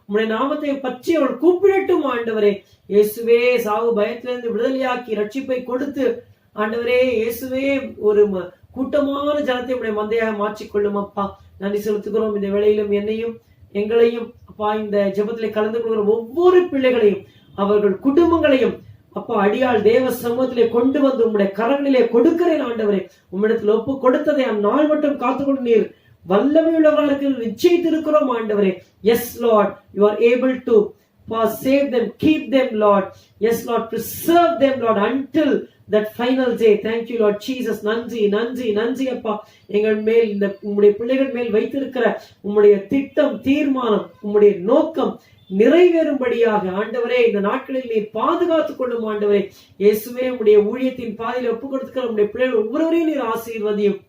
உம்முடைய நாமத்தை பற்றி அவள் கூப்பிடட்டும் ஆண்டவரே. இயேசுவே, சாவு பயத்திலிருந்து விடுதலையாக்கி ரட்சிப்பை கொடுத்து ஆண்டவரே இயேசுவே ஒரு கூட்டமான ஜனத்தை உடைய மந்தையாக மாற்றிக்கொள்ளும் அப்பா. நன்றி செலுத்துகிறோம். இந்த வேளையிலும் என்னையும் எங்களையும் அப்பா, இந்த ஜெபத்திலே கலந்து கொள்கிற ஒவ்வொரு பிள்ளைகளையும் அவர்கள் குடும்பங்களையும் அப்பா அடியாள் தேவ சமூகத்திலே கொண்டு வந்து உம்முடைய கரங்களிலே கொடுக்கிறேன் ஆண்டவரே. உம்மிடத்தில் ஒப்பு கொடுத்ததை அந்நாள் மட்டும் காத்துக்கொண்டு நீர் வல்லமை உள்ளவர்களுக்கு நிச்சயித்திருக்கிறோம் ஆண்டவரே. Yes Lord, you are able to Save them, keep them, Lord. Yes, Lord, preserve them, Lord, until that final day. Thank you, Lord Jesus. நன்றி நன்றி நன்றி அப்பா. எங்கள் மேல் இந்த உம்முடைய பிள்ளைகள் மேல் வைத்திருக்கிற உம்முடைய திட்டம், தீர்மானம், உம்முடைய நோக்கம் நிறைவேறும்படியாக ஆண்டவரே இந்த நாட்களில் நீர் பாதுகாத்துக் கொள்ளும் ஆண்டவரே. இயேசுவே, உம்முடைய ஊழியத்தின் பாதையில் ஒப்புக் கொடுத்துக்கிற உம்முடைய பிள்ளைகள் ஒவ்வொருவரையும் நீர் ஆசீர்வதியும்.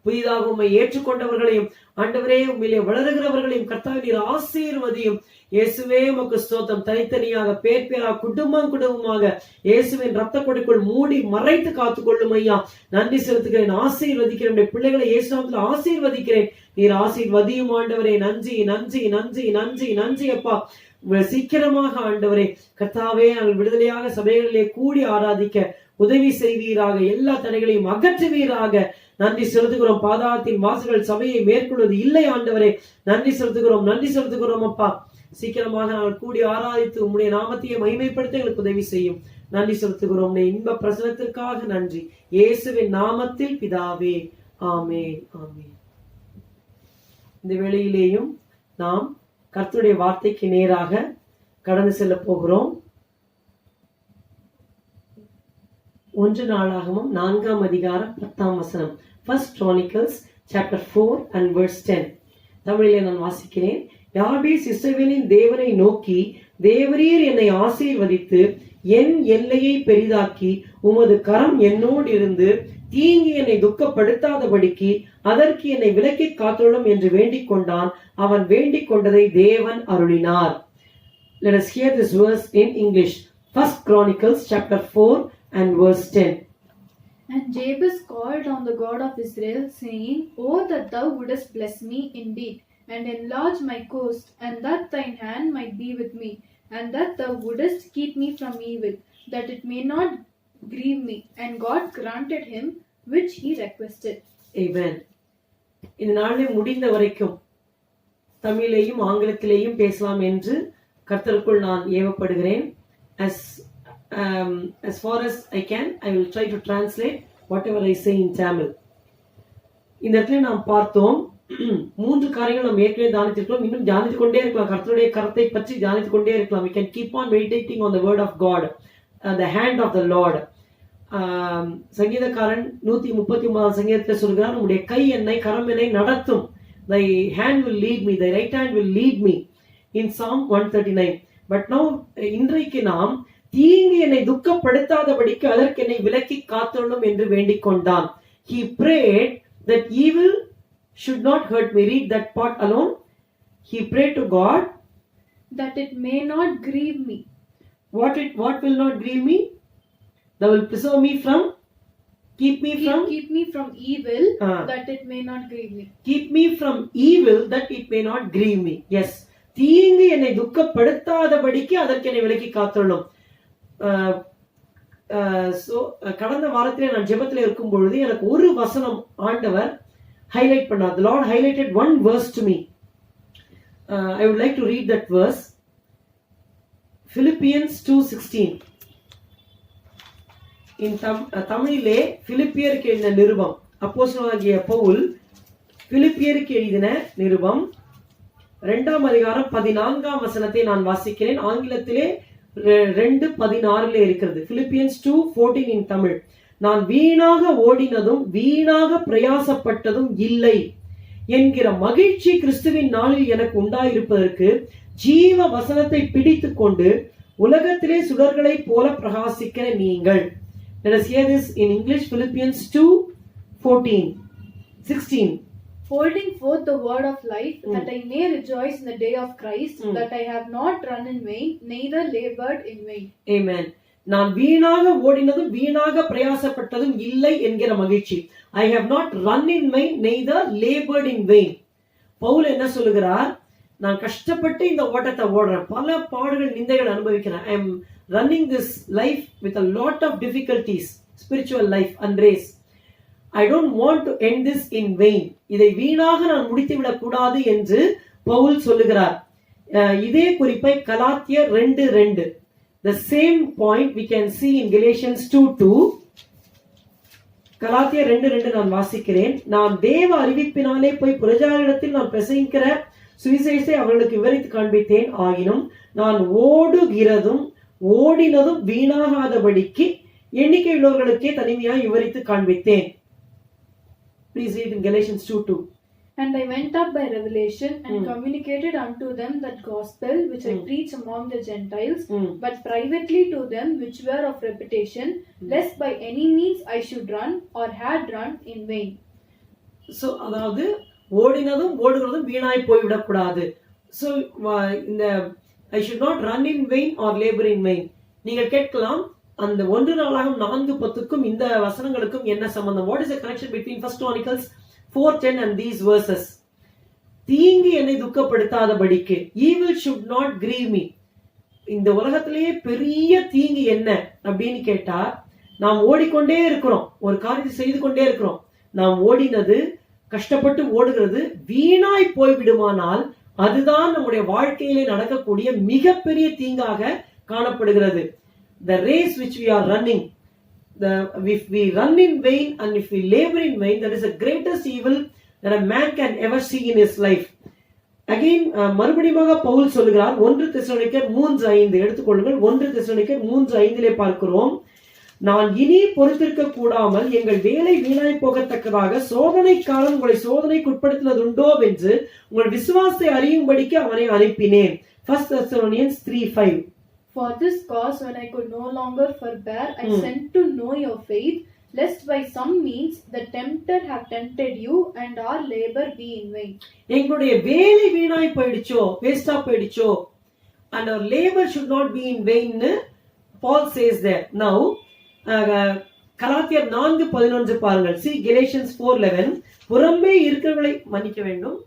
புதிதாக உம்மை ஏற்றுக்கொண்டவர்களையும் ஆண்டவரே உம்மிலே வளருகிறவர்களையும் கர்த்தாவே நீர் ஆசீர்வதியும். இயேசுவே, உமக்கு ஸ்தோத்திரம். தனித்தனியாக பேர் பேராக குடும்பமாக இயேசுவின் ரத்த கொடைக்குள் மூடி மறைத்து காத்துக் கொள்ளும் ஐயா. நன்றி செலுத்துகிறேன், ஆசீர்வதிக்கிறேன். பிள்ளைகளை இயேசு நாமத்தில் ஆசீர்வதிக்கிறேன். நீர் ஆசீர்வதியும் ஆண்டவரே. நன்றி நன்றி நன்றி நன்றி நன்றி அப்பா. சீக்கிரமாக ஆண்டவரே கர்த்தாவே நாங்கள் விடுதலையாக சபைகளிலே கூடி ஆராதிக்க உதவி செய்வீராக. எல்லா தடைகளையும் அகற்றுவீராக. நன்றி செலுத்துகிறோம். பாதாளத்தின் வாசல்கள் சபையை மேற்கொள்வது இல்லை ஆண்டவரே. நன்றி செலுத்துகிறோம், நன்றி செலுத்துகிறோம் அப்பா. சீக்கிரமாக நாங்கள் கூடி ஆராதித்து உம்முடைய நாமத்தையே மகிமைப்படுத்த எங்களுக்கு உதவி செய்யும். நன்றி செலுத்துகிறோம். இன்ப பிரசனத்திற்காக நன்றி. இயேசுவின் நாமத்தில் பிதாவே, ஆமென் ஆமென். இந்த வேளையிலேயும் நாம் கர்த்தருடைய வார்த்தைக்கு நேராக கடந்து செல்ல போகிறோம். 1 நாளாகமம் 4ஆம் அதிகாரம் 10ஆம் வசனம். First Chronicles chapter 4 and verse 10. தமிழிலே நான் வாசிக்கிறேன். யாபேஸ் இஸ்ரவேலின் தேவனை நோக்கி, தேவரீர் என்னை ஆசீர்வதித்து என் எல்லையை பெரிதாக்கி உமது கரம் என்னோடு இருந்து தீங்கி என்னை துக்கப்படுத்தாதபடிக்கு அதற்கு என்னை விலக்கி காத்துள்ளும் என்று வேண்டிக் கொண்டான். அவன் வேண்டிக் கொண்டதை தேவன் அருளினார். Let us hear this verse in English. First Chronicles chapter 4 and verse 10.
And Jabez called on the God of Israel, saying, Oh, that thou wouldest bless me indeed, and enlarge my coast, and that thine hand might be with me, and that thou wouldest keep me from evil, that it may not grieve me. And God granted him which he requested. Amen.
இந்த நாளில் முடிந்த வரைக்கும் தமிழிலேயும் ஆங்கிலத்திலேயும் பேசலாம் என்று கர்த்தருக்குள் நான் ஏவப்படுகிறேன். As far as I can, I will try to translate whatever I say in Tamil. இந்த இடத்துல நாம் பார்த்தோம் 3 காரியங்கள் நாம் ஏற்கனவே தியானித்திருக்கிறோம். இன்னும் தியானித்துக் கொண்டே இருக்கலாம். கர்த்தருடைய கரத்தை பற்றி தியானித்துக் கொண்டே இருக்கலாம். We can keep on meditating on the word of God, the hand of the Lord. சங்கீதக்காரன் 139 சங்கீதத்தில் சொல்கிறார், உம்முடைய கை என்னை, கரம் என்னை நடத்தும். Thy hand will lead me, thy right hand will lead me, in Psalm 139. But now இன்றைக்கு நாம் தீங்கு என்னை துக்கப்படுத்தாதபடிக்கு அதற்கு என்னை விலக்கி காத்துள்ளும் என்று வேண்டிக் கொண்டான். He prayed that evil should not hurt me. Read that part alone. He prayed to God
that it may not grieve me.
What will not grieve me? That will preserve me from, keep me from
evil, that it may not grieve me.
Keep me from evil, that it may not grieve me. Yes. தீங்கு என்னை துக்கப்படுத்தாதபடிக்கு அதற்கு என்னை விலக்கி காத்துள்ளும். கடந்த வாரத்திலே நான் ஜெபத்தில் இருக்கும் பொழுது எனக்கு ஒரு வசனம் ஆண்டவர் highlight பண்ணார். The Lord highlighted one verse to me. I would like to read that verse. Philippians 2:16. In தமிழிலே பிலிப்பியருக்கு எழுதின நிருபம், அப்போஸ்தலனாகிய பவுல் பிலிப்பியருக்கு எழுதின நிருபம் 2ஆம் அதிகாரம் 14ஆம் வசனத்தை நான் வாசிக்கிறேன். ஆங்கிலத்திலே 2:16 இருக்கிறது. Philippians 2:14 in Tamil. நான் வீணாக ஓடினதும் வீணாக பிரயாசப்பட்டதும் இல்லை என்கிற மகிழ்ச்சி கிறிஸ்துவின் நாளில் எனக்கு உண்டாயிருப்பதற்கு ஜீவ வசனத்தை பிடித்துக் கொண்டு உலகத்திலே சுடர்களை போல பிரகாசிக்கிற நீங்கள். Let us hear this in English. Philippians 2:16.
Holding forth the word of life, that I may rejoice in the day of Christ, that I have not run in vain, neither labored in vain.
Amen. நான் வீணாக ஓடினதும் வீணாக பிரயாசப்பட்டதும் இல்லை என்கிற மகிழ்ச்சி. I have not run in vain, neither labored in vain. Pavul என்ன சொல்லுகிறார்? நான் கஷ்டப்பட்டு இந்த ஓட்டத்தை ஓடுறேன், பல பாடுகள் நிந்தைகள் அனுபவிக்கிறேன். I am running this life with a lot of difficulties, spiritual life and race. I don't want to end this in vain. இதை வீணாக நான் முடித்து விடக் கூடாது என்று பவுல் சொல்லுகிறார். இதே குறிப்பை கலாத்தியர் 2:2. The same point we can see in Galatians 2:2. கலாத்தியர் 2:2 நான் வாசிக்கிறேன். நான் தேவ அறிவிப்பினாலே போய் பிரஜாரிடத்தில் நான் பிரசங்கிக்கிற சுவிசேஷத்தை அவர்களுக்கு விவரித்து காண்பித்தேன். ஆயினும் நான் ஓடுகிறதும் ஓடினதும் வீணாகாதபடிக்கு எண்ணிக்கையுள்ளவர்களுக்கே தனிமையாய் விவரித்து காண்பித்தேன். Please read in Galatians 2:2.
And I went up by revelation and communicated unto them that gospel which I preach among the Gentiles, but privately to them which were of reputation, lest by any means I should run or had run in vain.
So அதாவது ஓடினதும் ஓடுகிறதும் வீணாய் போய்விடக்கூடாது. So இந்த I should not run in vain or labor in vain. நீங்கள் கேட்கலாம், அந்த 1 நாளாகம் 4:10க்கும் இந்த வசனங்களுக்கும் என்ன சம்பந்தம்? What is the connection between 1 Chronicles 4:10 and these verses? தீங்கு என்னை துக்கப்படுத்தாதபடிக்கு, evil should not grieve me. இந்த உலகத்திலேயே பெரிய தீங்கு என்ன அப்படின்னு கேட்டா, நாம் ஓடிக்கொண்டே இருக்கிறோம், ஒரு காரியத்தை செய்து கொண்டே இருக்கிறோம். நாம் ஓடினது, கஷ்டப்பட்டு ஓடுகிறது வீணாய் போய்விடுமானால் அதுதான் நம்முடைய வாழ்க்கையிலே நடக்கக்கூடிய மிகப்பெரிய தீங்காக காணப்படுகிறது. The race which we are running, if we run in vain and if we labor in vain, that is the greatest evil that a man can ever see in his life. Again, மறுபடியும் பவுல் சொல்லுகிறார், 1 தெசலோனிக்கர் 3:5 எடுத்துக்கொள்ளுங்கள். 1 தெசலோனிக்கர் 3:5 பார்க்கிறோம், நான் இனி பொறுத்திருக்க கூடாமல் எங்கள் வேலை வீணாய் போகத்தக்கதாக சோதனை காலம் உங்களை சோதனைக்கு உட்படுத்தினதுண்டோ என்று உங்கள் விசுவாசத்தை அறியும்படிக்கு அவனை அனுப்பினேன். 1 Thessalonians 3:5.
For this cause, when I could no longer forbear, I sent to know your faith, lest by some means the tempter have tempted you and our labor be in vain.
எங்களுடைய வேலை வீணாய் போயிடுச்சோ, வேஸ்டா போயிடுச்சோ, and our labor should not be in vain, Paul says there. Now கலாத்தியர் 4:11 பாருங்கள். See Galatians 4:11. புறம்பே இருக்கிறவர்களை மன்னிக்க வேண்டும்.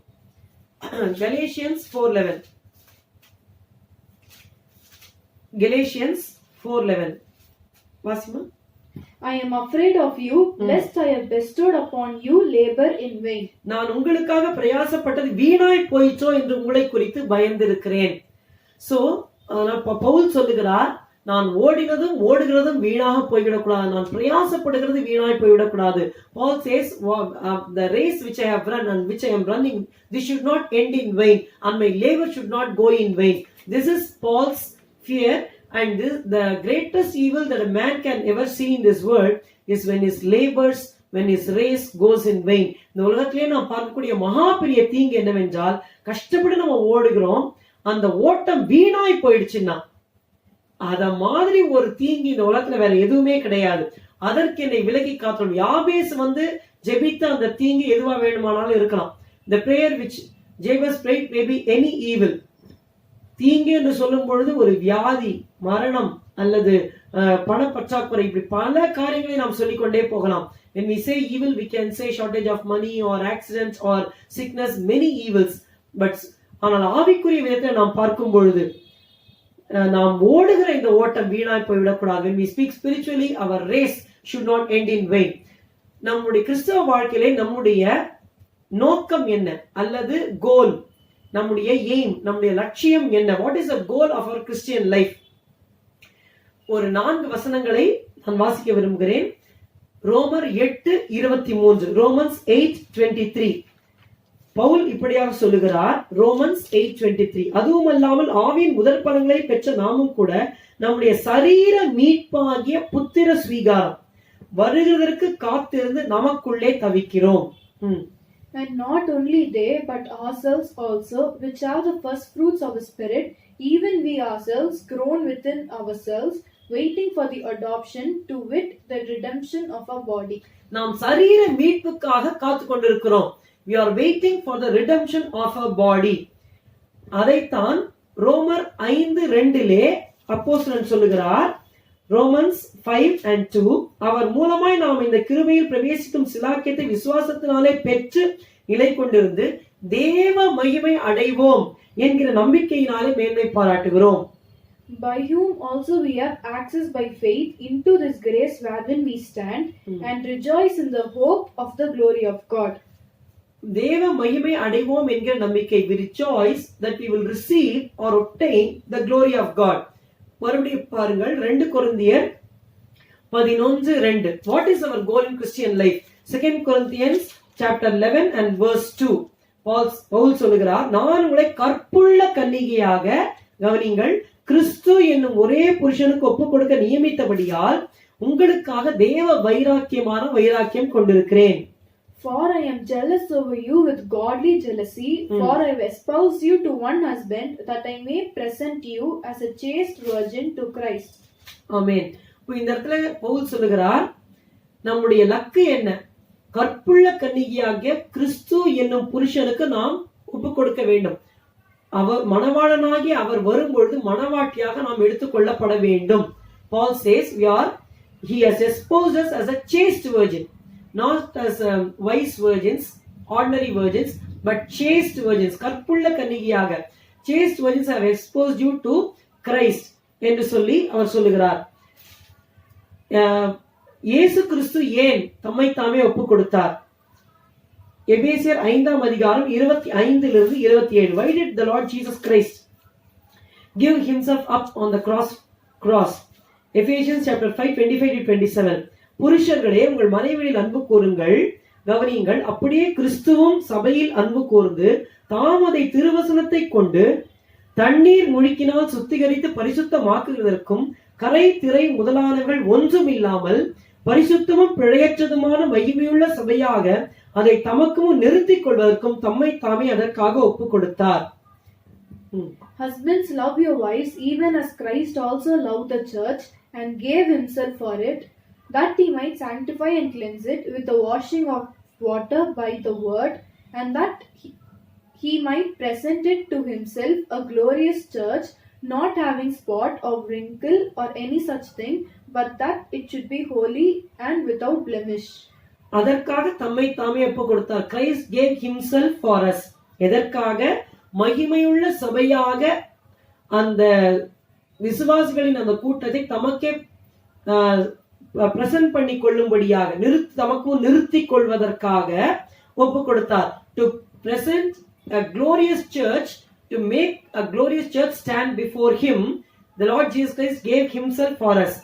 Galatians 4:11. Galatians 4:11. Wasima.
I am afraid of you, lest I have bestowed upon you labor in vain.
நான் உங்களுக்காக பிரயாசப்பட்டது வீணாய் போயிற்றோ என்று உங்களை குறித்து பயந்திருக்கிறேன். So பவுல் சொல்லுகிறார், நான் ஓடினதும் ஓடுகிறதும் வீணாக போய்விடக்கூடாது, நான் பிரயாசப்படுகிறது வீணாய் போய்விடக்கூடாது. Paul says, the race which I have run and which I am running, this should not end in vain, and my labor should not go in vain. This is Paul's fear, and this, the greatest evil that a man can ever see in this world is when his labors, when his race goes in vain. இந்த உலகத்திலே நாம் பார்க்கக்கூடிய மகா பெரிய தீங்கு என்னவென்றால், கஷ்டப்பட்டு நம்ம ஓடுகிறோம், அந்த ஓட்டம் வீணாய் போயிடுச்சுன்னா, அத மாதிரி ஒரு தீங்கு இந்த உலகத்துல வேற எதுவுமே கிடையாது. அதற்கு என்னை விலகி காத்தோம். யாபேஸ் ஜெபித்த அந்த தீங்கு எதுவா வேணுமானாலும் இருக்கலாம். The prayer which Jabez prayed may be any evil. தீங்கு என்று சொல்லும் பொழுது ஒரு வியாதி, மரணம் அல்லது பணப்பற்றாக்குறை, இப்படி பல காரியங்களை நாம் சொல்லிக்கொண்டே போகலாம். When we say evil, we can say shortage of money or accidents or sickness, many evils. But ஆனால் ஆவிக்குரிய விதத்தை நாம் பார்க்கும் பொழுது நாம் ஓடுகிற இந்த ஓட்டம் வீணாய் போய்விடக்கூடாது. When we speak spiritually, our race should not end in vain. நம்முடைய கிறிஸ்தவ வாழ்க்கையிலே நம்முடைய நோக்கம் என்ன அல்லது கோல், நம்முடைய எய்ம், நம்முடைய லட்சியம் என்ன? What is the goal of our Christian life? ஒரு 4 வசனங்களை நான் வாசிக்க விரும்புகிறேன். ரோமர் 8:23. Romans 8:23. பவுல் இப்படியாக சொல்லுகிறார். Romans 8:23. அதுவும் அல்லாமல் ஆவியின் முதற் பலன்களை பெற்ற நாமும் கூட நம்முடைய சரீர மீட்பாகிய புத்திர ஸ்வீகாரம் வருகிறதற்கு காத்திருந்து நமக்குள்ளே தவிக்கிறோம்.
And not only they, but ourselves also, which are the first fruits of the Spirit, even we ourselves groan within ourselves, waiting for the adoption, to wit, the redemption of our body.
நாம் சரீர மீட்புக்காக காத்து கொண்டிருக்கிறோம். We are waiting for the redemption of our body. அதைத்தான் ரோமர் 5:2 அப்போஸ்தலன் சொல்லுகிறார். Romans 5:2. அவர் மூலமாய் நாம் இந்த கிருபையில் பிரவேசிக்கும் சிலாக்கியத்தை விசுவாசத்தினாலே பெற்று நிலை கொண்டிருந்து தேவ மகிமை அடைவோம் என்கிற நம்பிக்கையினாலே மேன்மை பாராட்டுகிறோம்.
By whom also we have access by faith into this grace wherein we stand, and rejoice in the hope of the glory of God.
தேவ மகிமை அடைவோம் என்கிற நம்பிக்கை. We rejoice that we will receive or obtain the glory of God. மறுபடியும் பாருங்கள் 2 கொரிந்தியர் 11:2. What is our goal in Christian life? 2 Corinthians chapter 11 and verse 2. Pavul சொல்லுகிறார், நான் உங்களை கற்புள்ள கன்னிகையாக, கவனிங்கள், கிறிஸ்து என்னும் ஒரே புருஷனுக்கு ஒப்பு கொடுக்க நியமித்தபடியால் உங்களுக்காக தேவ வைராக்கியம் கொண்டிருக்கிறேன்.
For I am jealous over you with godly jealousy, for I have espoused you to one husband, that I may present you as a chaste virgin to Christ.
ஆமென். இந்த இடத்துல பவுல் சொல்லுகிறார், நம்முடைய லக்கு என்ன? கற்புள்ள கன்னிகையாகிய கிறிஸ்து என்னும் புருஷனுக்கு நாம் ஒப்பு கொடுக்க வேண்டும். அவர் மணவாளனாகி அவர் வரும்பொழுது மணவாட்டியாக நாம் எடுத்துக்கொள்ளப்பட வேண்டும். Paul says he has espoused us as a chaste virgin, not as wise virgins, ordinary virgins, but chaste virgins. கற்புள்ள கன்னிகையாக, chaste virgins have exposed you to Christ என்று சொல்லி அவர் சொல்லுகிறார். இயேசு கிறிஸ்து ஏன் தம்மை தாமே ஒப்பு கொடுத்தார்? எபேசியர் 5ஆம் அதிகாரம் 25 லிருந்து 27. Why did the Lord Jesus Christ give himself up on the cross? Ephesians chapter 5:25-27. புருஷர்களே, உங்கள் மனைவியில் அன்பு கூறுங்கள். கவனியுங்கள், அப்படியே கிறிஸ்துவும் சபையில் அன்பு கூர்ந்து தாம் அதை திருவசனத்தை கொண்டு தண்ணீர் முழுக்கினால் சுத்திகரித்து பரிசுத்தமாக்குவதற்கும் கரை திரை முதலானவர்கள் ஒன்றும் இல்லாமல் பரிசுத்தமும் பிழையற்றதுமான மகிமையுள்ள சபையாக அதை தமக்கும் நிறுத்திக் கொள்வதற்கும் தம்மை தாமே அதற்காக ஒப்பு கொடுத்தார்.
Husbands, love your wives even as Christ also loved the church and gave himself for it, that he might sanctify and cleanse it with the washing of water by the word, and that he might present it to himself a glorious church, not having spot or wrinkle or any such thing, but that it should be holy and without blemish.
அதற்காக தம்மை தாமே ஒப்பு கொடுத்தார். Christ gave himself for us. எதற்காக? மகிமையுள்ள சபையாக அந்த விசுவாசிகளின் அந்த கூட்டத்தை தமக்கே பிரசன்ட் பண்ணி கொள்ளும்படியாக, தமக்கும் நிறுத்திக் கொள்வதற்காக ஒப்பு கொடுத்தார். To present a glorious church, to make a glorious church stand before him, the Lord Jesus Christ gave himself for us.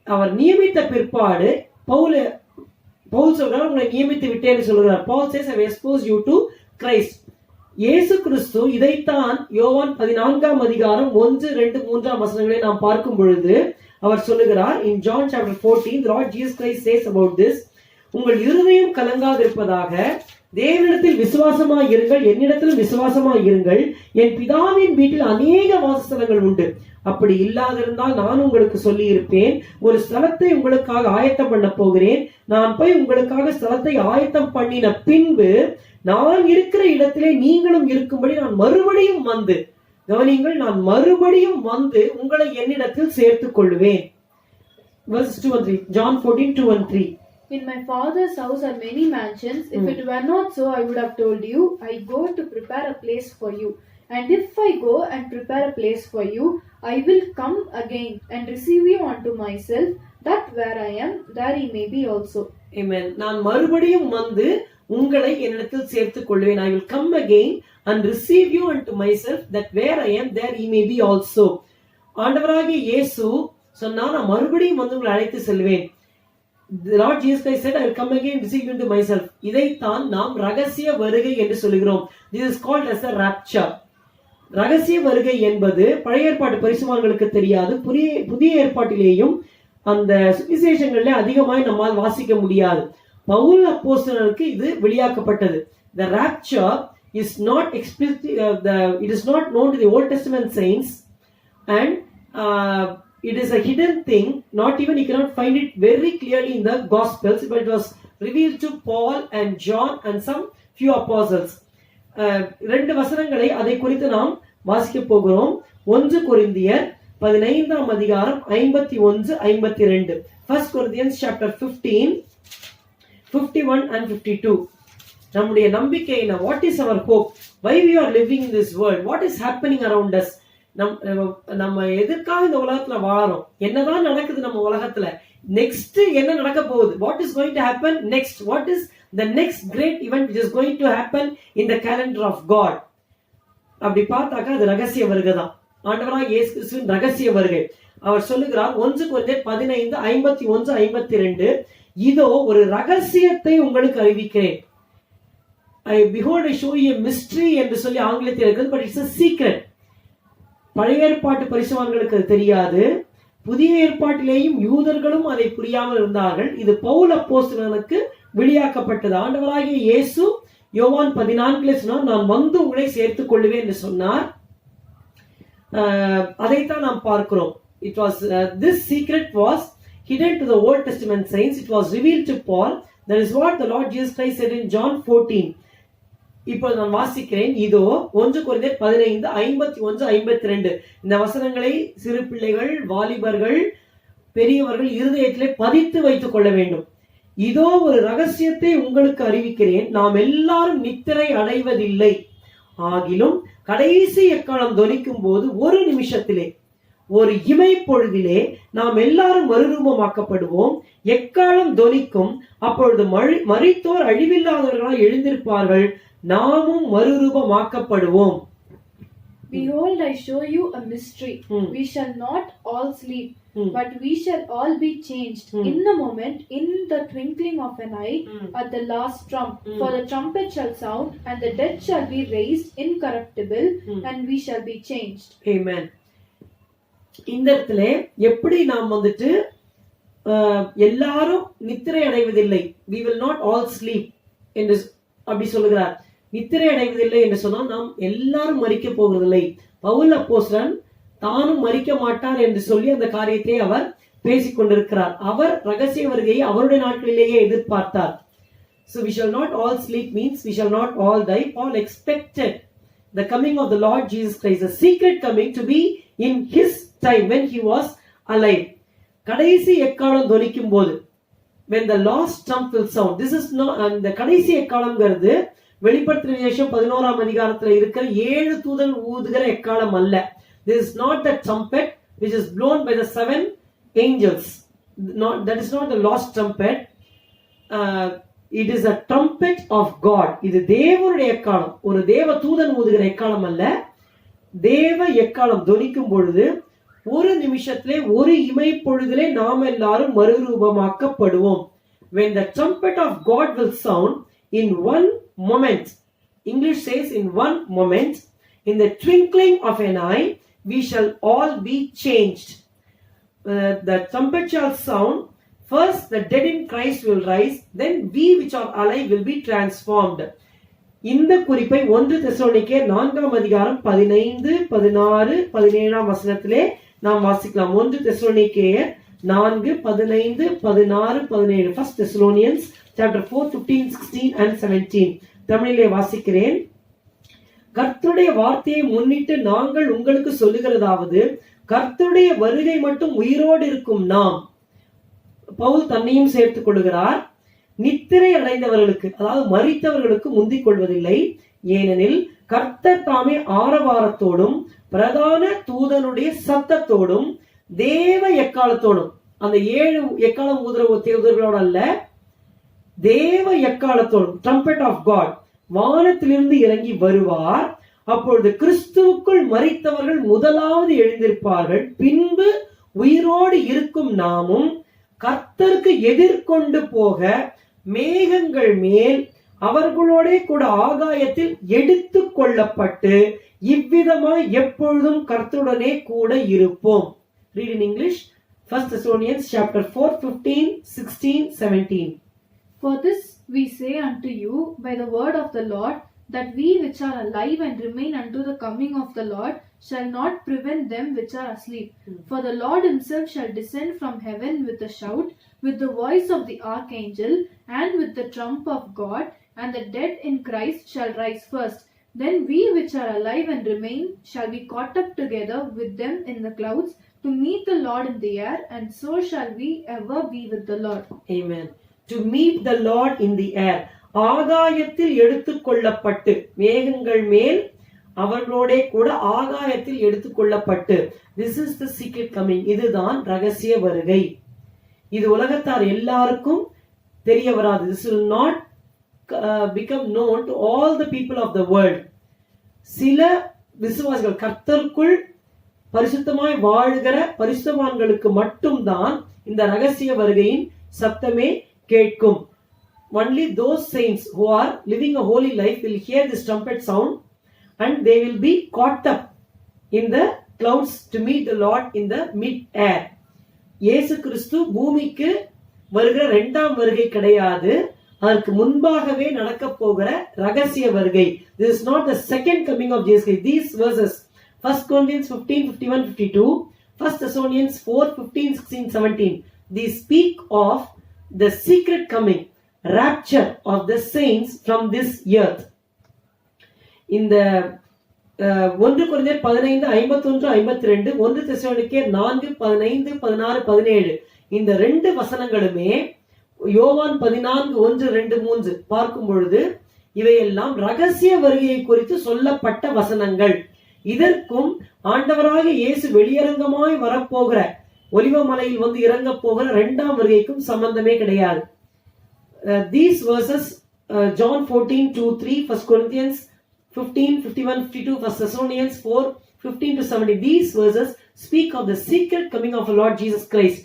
அவர் நியமித்த பிற்பாடு பவுல் சொல்றார், உங்களை நியமித்து விட்டேன்னு சொல்கிறார். Paul says, I have exposed you to Christ. இயேசு கிறிஸ்து இதைத்தான் யோவான் 14ஆம் அதிகாரம் 1, 2, 3 வசனங்களை நாம் பார்க்கும் பொழுது அவர் சொல்லுகிறார். In John chapter 14, the Lord Jesus Christ says about this, உங்கள் இருதயம் கலங்காதிருப்பதாக, தேவனிடத்தில் விசுவாசமாய் இருங்கள், என்னிடத்திலும் விசுவாசமாய் இருங்கள். என் பிதாவின் வீட்டில் அநேக வாசஸ்தலங்கள் உண்டு. அப்படி இல்லாதிருந்தால் நான் உங்களுக்கு சொல்லி இருப்பேன். ஒரு ஸ்தலத்தை உங்களுக்காக ஆயத்தம் பண்ண போகிறேன். நான் போய் உங்களுக்காக ஸ்தலத்தை ஆயத்தம் பண்ணின பின்பு நான் இருக்கிற இடத்திலே நீங்களும் இருக்கும்படி நான் மறுபடியும் வந்து, கவனிங்கள், நான் மறுபடியும் வந்து உங்களை என்னிடத்தில் சேர்த்துக் கொள்வேன். Verse 2 and 3. John 14:2 and 3.
In my Father's house are many mansions. If it were not so, I would have told you. I go to prepare a place for you. And if I go and prepare a place for you, I will come again and receive you unto myself, that where I am, there ye may be also.
Amen. நான் மறுபடியும் வந்து உங்களை என்னிடத்தில் சேர்த்துக் கொள்வேன். I will come again and receive you unto myself, that where I am, there ye may be also. ஆண்டவராகிய இயேசு சொன்னார், நான் மறுபடியும் வந்து உங்களை அழைத்து செல்வேன். The Lord Jesus Christ said, I will come again and receive you into myself. இதைத்தான் நாம் ரகசிய வருகை என்று சொல்கிறோம். This is called as a rapture. ரகசிய வருகை என்பது பழைய ஏற்பாட்டு பரிசுத்தவான்களுக்கு தெரியாது. புதிய ஏற்பாட்டிலேயும் அந்த சுவிசேஷங்கள்ல அதிகமாய் நம்மால் வாசிக்க முடியாது. பவுல் அப்போஸ்தலருக்கு இது வெளியாக்கப்பட்டது. The rapture is not explicit, it is not known to the Old Testament saints, and it is a hidden thing. Not even you cannot find it very clearly in the Gospels, but it was revealed to Paul and John and some few apostles. ரெண்டு வசனங்களை அதை குறித்து நாம் வாசிக்க போகிறோம். 1 கொரிந்தியர் 15ஆம் அதிகாரம் 51, 52. 1 Corinthians chapter 15, 51 and 52. நம்முடைய நம்பிக்கை என்ன? What is our hope? Why we are living in this world? What is happening around us? நம்ம எதற்காக இந்த உலகத்துல வாழறோம்? என்னதான் நடக்குது நம்ம உலகத்துல? நெக்ஸ்ட் என்ன நடக்க போகுது? What is going to happen next? What is the next great event which is going to happen in the calendar of God? அப்படி பார்த்தாக்கா அது ரகசிய வருகை தான். ஆண்டவராகிய இயேசு கிறிஸ்துவின் ரகசிய வருகை. அவர் சொல்லுகிறார் 1 கொரிந்தியர் 15, 51, 52, இதோ ஒரு ரகசியத்தை உங்களுக்கு அறிவிக்கிறேன். behold I show you a mystery என்று சொல்லி ஆங்கிலத்தில் இருக்குது, but it's a secret. பழைய ஏற்பாட்டு பரிசுத்தவான்களுக்கு அது தெரியாது, புதிய ஏற்பாட்டிலேயும் யூதர்களும் அதை புரியாமல் இருந்தார்கள். இது பவுல் அப்போஸ்தலனுக்கு வெளியாக்கப்பட்டது. ஆண்டவராகிய இயேசு யோவான் 14 சொன்னார், நான் வந்து உங்களை சேர்த்துக் கொள்ளுவேன் என்று சொன்னார். அதைத்தான் நாம் பார்க்கிறோம். It was this secret was hidden to the Old Testament saints. It was revealed to Paul. That is what the Lord Jesus Christ said in John 14. இப்போது நான் வாசிக்கிறேன். இதோ 1 கொரிந்தியர் 15:51-52 இந்த வசனங்களை சிறு பிள்ளைகள், வாலிபர்கள், பெரியவர்கள் இருதயத்திலே பதித்து வைத்துக் கொள்ள வேண்டும். இதோ ஒரு ரகசியத்தை உங்களுக்கு அறிவிக்கிறேன், நாம் எல்லாரும் நித்திரை அடைவதில்லை, ஆகிலும் கடைசி எக்காலம் தொனிக்கும் போது ஒரு நிமிஷத்திலே, ஒரு இமை பொழுதிலே நாம் எல்லாரும் மறுரூபமாக்கப்படுவோம். எக்காலம் தொனிக்கும், அப்பொழுது மரித்தோர் அழிவில்லாதவர்களாய் எழுந்திருப்பார்கள், நாமும் மறுரூபமாக்கப்படுவோம்.
Behold, I show you a mystery. We shall not all sleep, but we shall all be changed in a moment, in the twinkling of an eye, at the last trump. For the trumpet shall sound, and the dead shall be raised incorruptible, and we shall be changed.
Amen. இந்த இடத்துல எப்படி நாம் வந்துட்டு எல்லாரும் நித்திரை அடைவதில்லை, we will not all sleep என்று அப்படி சொல்லுகிறார். நித்திரை அடைவதில்லை என்று சொன்னால் நாம் எல்லாரும் மரிக்க போவதில்லை. பவுல் அப்போஸ்தலன் தானும் மரிக்க மாட்டார் என்று சொல்லி அந்த காரியத்தை அவர் பேசிக் கொண்டிருக்கிறார். அவர் ரகசிய வருகையை அவருடைய நாட்களிலேயே எதிர்பார்த்தார். So we shall not all sleep means we shall not all die. Paul expected the coming of the Lord Jesus Christ, a secret coming, to be in his time when he was alive. கடைசி எக்காலம் தொனிக்கும் போது, when the last trump will sound. This is not, அந்த கடைசி எக்காலம்ங்கிறது வெளிப்படுத்தின விசேஷம் 11ஆம் அதிகாரத்துல இருக்கிற 7 தூதன் ஊதுகிற எக்காலம் அல்ல. This is not the trumpet which is blown by the 7 angels. That is not the last trumpet. It is a trumpet of God. இது தேவனுடைய எக்காலம், ஒரு தேவ தூதன் ஊதுகிற எக்காலம் அல்ல. தேவ எக்காலம் தொனிக்கும் பொழுது ஒரு நிமிஷத்திலே, ஒரு இமை பொழுதிலே நாம் எல்லாரும் மறுரூபமாக்கப்படுவோம். When the trumpet of God will sound, in one moment, English says in one moment, in the twinkling of an eye, we shall all be changed. The trumpet shall sound. First the dead in Christ will rise, then we which are alive will be transformed. இந்த குறிப்பை 1 தெசலோனிக்கேயர் 4ஆம் அதிகாரம் 15, 16, 17ஆம் வசனத்திலே நாம் வாசிக்கலாம். 1 தெசலோனிக்கேயர் 4, 15, 16, 17. First Thessalonians chapter 4, 15, 16 and 17. தமிழிலே வாசிக்கிறேன். கர்த்தருடைய வார்த்தையை முன்னிட்டு நாங்கள் உங்களுக்கு சொல்லுகிறதாவது, கர்த்தருடைய வருகை மட்டும் உயிரோடு இருக்கும் நாம், பவுல் தன்னையும் சேர்த்துக் கொள்கிறார், நித்திரை அடைந்தவர்களுக்கு, அதாவது மரித்தவர்களுக்கு முந்திக் கொள்வதில்லை. ஏனெனில் கர்த்தர் தாமே ஆரவாரத்தோடும் பிரதான தூதனுடைய சத்தத்தோடும் தேவ எக்காலத்தோடும், அந்த 7 எக்காலம் ஊதுறவர்களோடு அல்ல, தேவ எக்காலத்தோடும், trumpet of God, வானத்திலிருந்து இறங்கி வருவார். அப்பொழுது கிறிஸ்துவுக்குள் மரித்தவர்கள் முதலாவது எழுந்திருப்பார்கள். பின்பு உயிரோடு இருக்கும் நாமும் கர்த்தருக்கு எதிர்கொண்டு போக மேகங்கள் மேல் அவர்களோட கூட ஆகாயத்தில் எடுத்து கொள்ளப்பட்டு இவ்விதமாய் எப்பொழுதும் கர்த்தருடனே கூட இருப்போம். Read in English. 1 Thessalonians chapter 4, 15, 16, 17.
For this we say unto you by the word of the Lord, that we which are alive and remain unto the coming of the Lord shall not prevent them which are asleep. For the Lord himself shall descend from heaven with a shout, with the voice of the archangel, and with the trump of God, and the dead in Christ shall rise first. Then we which are alive and remain shall be caught up together with them in the clouds to meet the Lord in the air, and so shall we ever be with the Lord.
Amen. To meet the Lord in the air. ஆகாயத்தில் எடுத்துக் கொள்ளப்பட்டு, மேகங்கள் மேல் அவர்களோட கூட ஆகாயத்தில் எடுத்துக் கொள்ளப்பட்டு. This is the secret coming. இதுதான் ரகசிய வருகை. இது உலகத்தார் எல்லாருக்கும் தெரிய வராது. This will not become known to all the people of the world. சில விசுவாசிகள், கர்த்தருக்குள் பரிசுத்தமாய் வாழ்கிற பரிசுத்தவான்களுக்கு மட்டும்தான் இந்த ரகசிய வருகையின் சத்தமே கேட்கும். only those saints who are living a holy life will hear this trumpet sound, and they will be caught up in the clouds to meet the Lord in the mid-air. இயேசு கிறிஸ்து பூமிக்கு வருகிற இரண்டாம் வருகை கிடையாது, அதற்கு முன்பாகவே நடக்க போகிற ரகசிய வருகை. This is not the second coming of Jesus Christ. These verses, 1 Corinthians 15, 51, 52, 1 Thessalonians 4, 15, 16, 17, these speak of the secret coming, rapture of the saints from this earth. இந்த 1 கொரிந்தியர் 15, 51, 52, 1 தெசலோனிக்கேயர் 4, 15, 16, 17 இந்த ரெண்டு வசனங்களுமே யோவான் 14, 1, 2, 3 பார்க்கும் பொழுது இவையெல்லாம் ரகசிய வருகையை குறித்து சொல்லப்பட்ட வசனங்கள். இதற்கும் ஆண்டவராக இயேசு வெளியரங்கமாய் வரப்போகிற ஒலிவமலையில் வந்து இறங்க போகிற இரண்டாம் வருகைக்கும் சம்பந்தமே கிடையாது. These verses, John 14, 2, 3, 1 Corinthians 15, 51, 52, 1 Thessalonians 4, 15 to 17. These verses speak of the secret coming of our Lord Jesus Christ.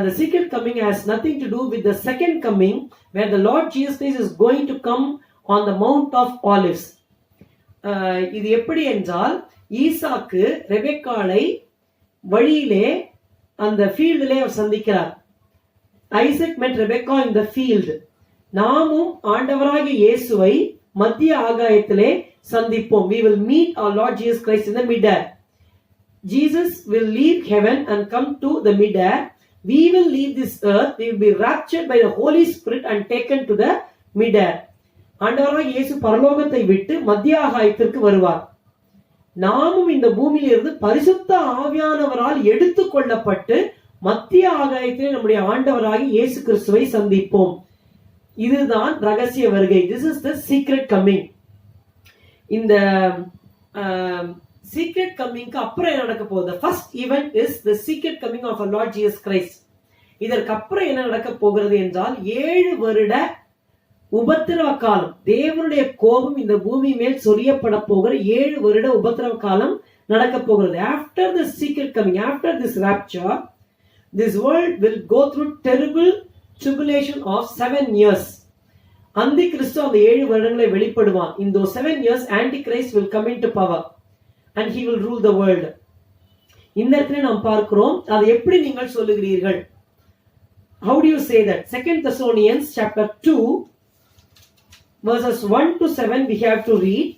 The secret coming has nothing to do with the second coming, where the Lord Jesus Christ is going to come on the Mount of Olives. இது எப்படி என்றால், ஈசாக்கு ரெபெக்காளை வழியிலே அந்த ஃபீல்டிலே அவர் சந்திக்கிறார். Isaac met Rebecca in the field. நாமும் ஆண்டவராகிய இயேசுவை மத்திய ஆகாயத்திலே சந்திப்போம். We will meet our Lord Jesus Christ in the mid-air. Jesus will leave heaven and come to the mid-air. We will leave this earth. We will be raptured by the Holy Spirit and taken to the mid-air. ஆண்டவராகிய இயேசு பரலோகத்தை விட்டு மத்திய ஆகாயத்திற்கு வருவார். நாமும் இந்த பூமியிலிருந்து பரிசுத்த ஆவியானவரால் எடுத்துக் கொள்ளப்பட்டு மத்திய ஆகாயத்திலே நம்முடைய ஆண்டவராகிய இயேசு கிறிஸ்துவை சந்திப்போம். இதுதான் ரகசிய வருகை. This is the secret coming. இந்த secret coming அப்புறம் என்ன நடக்க போகுது? The first event is the secret coming of our Lord Jesus Christ. இதற்கு அப்புறம் என்ன நடக்க போகிறது என்றால் 7 வருட உபத்திரவ காலம். தேவனுடைய கோபம் இந்த பூமி மேல் சொரியப்பட போகிற 7 வருட உபத்திரவ காலம் நடக்க போகிறது. After the secret coming, after this rapture, this world will go through terrible tribulation of 7 years. அந்தி கிறிஸ்து அந்த 7 வருடங்களை வெளிப்படுவான். In those 7 years, Antichrist will come into power and he will rule the world. இந்த இடத்துல நாம் பார்க்கிறோம். அதை எப்படி நீங்கள் சொல்லுகிறீர்கள்? How do you say that? 2 Thessalonians chapter 2 verses 1 to 7 we have to read.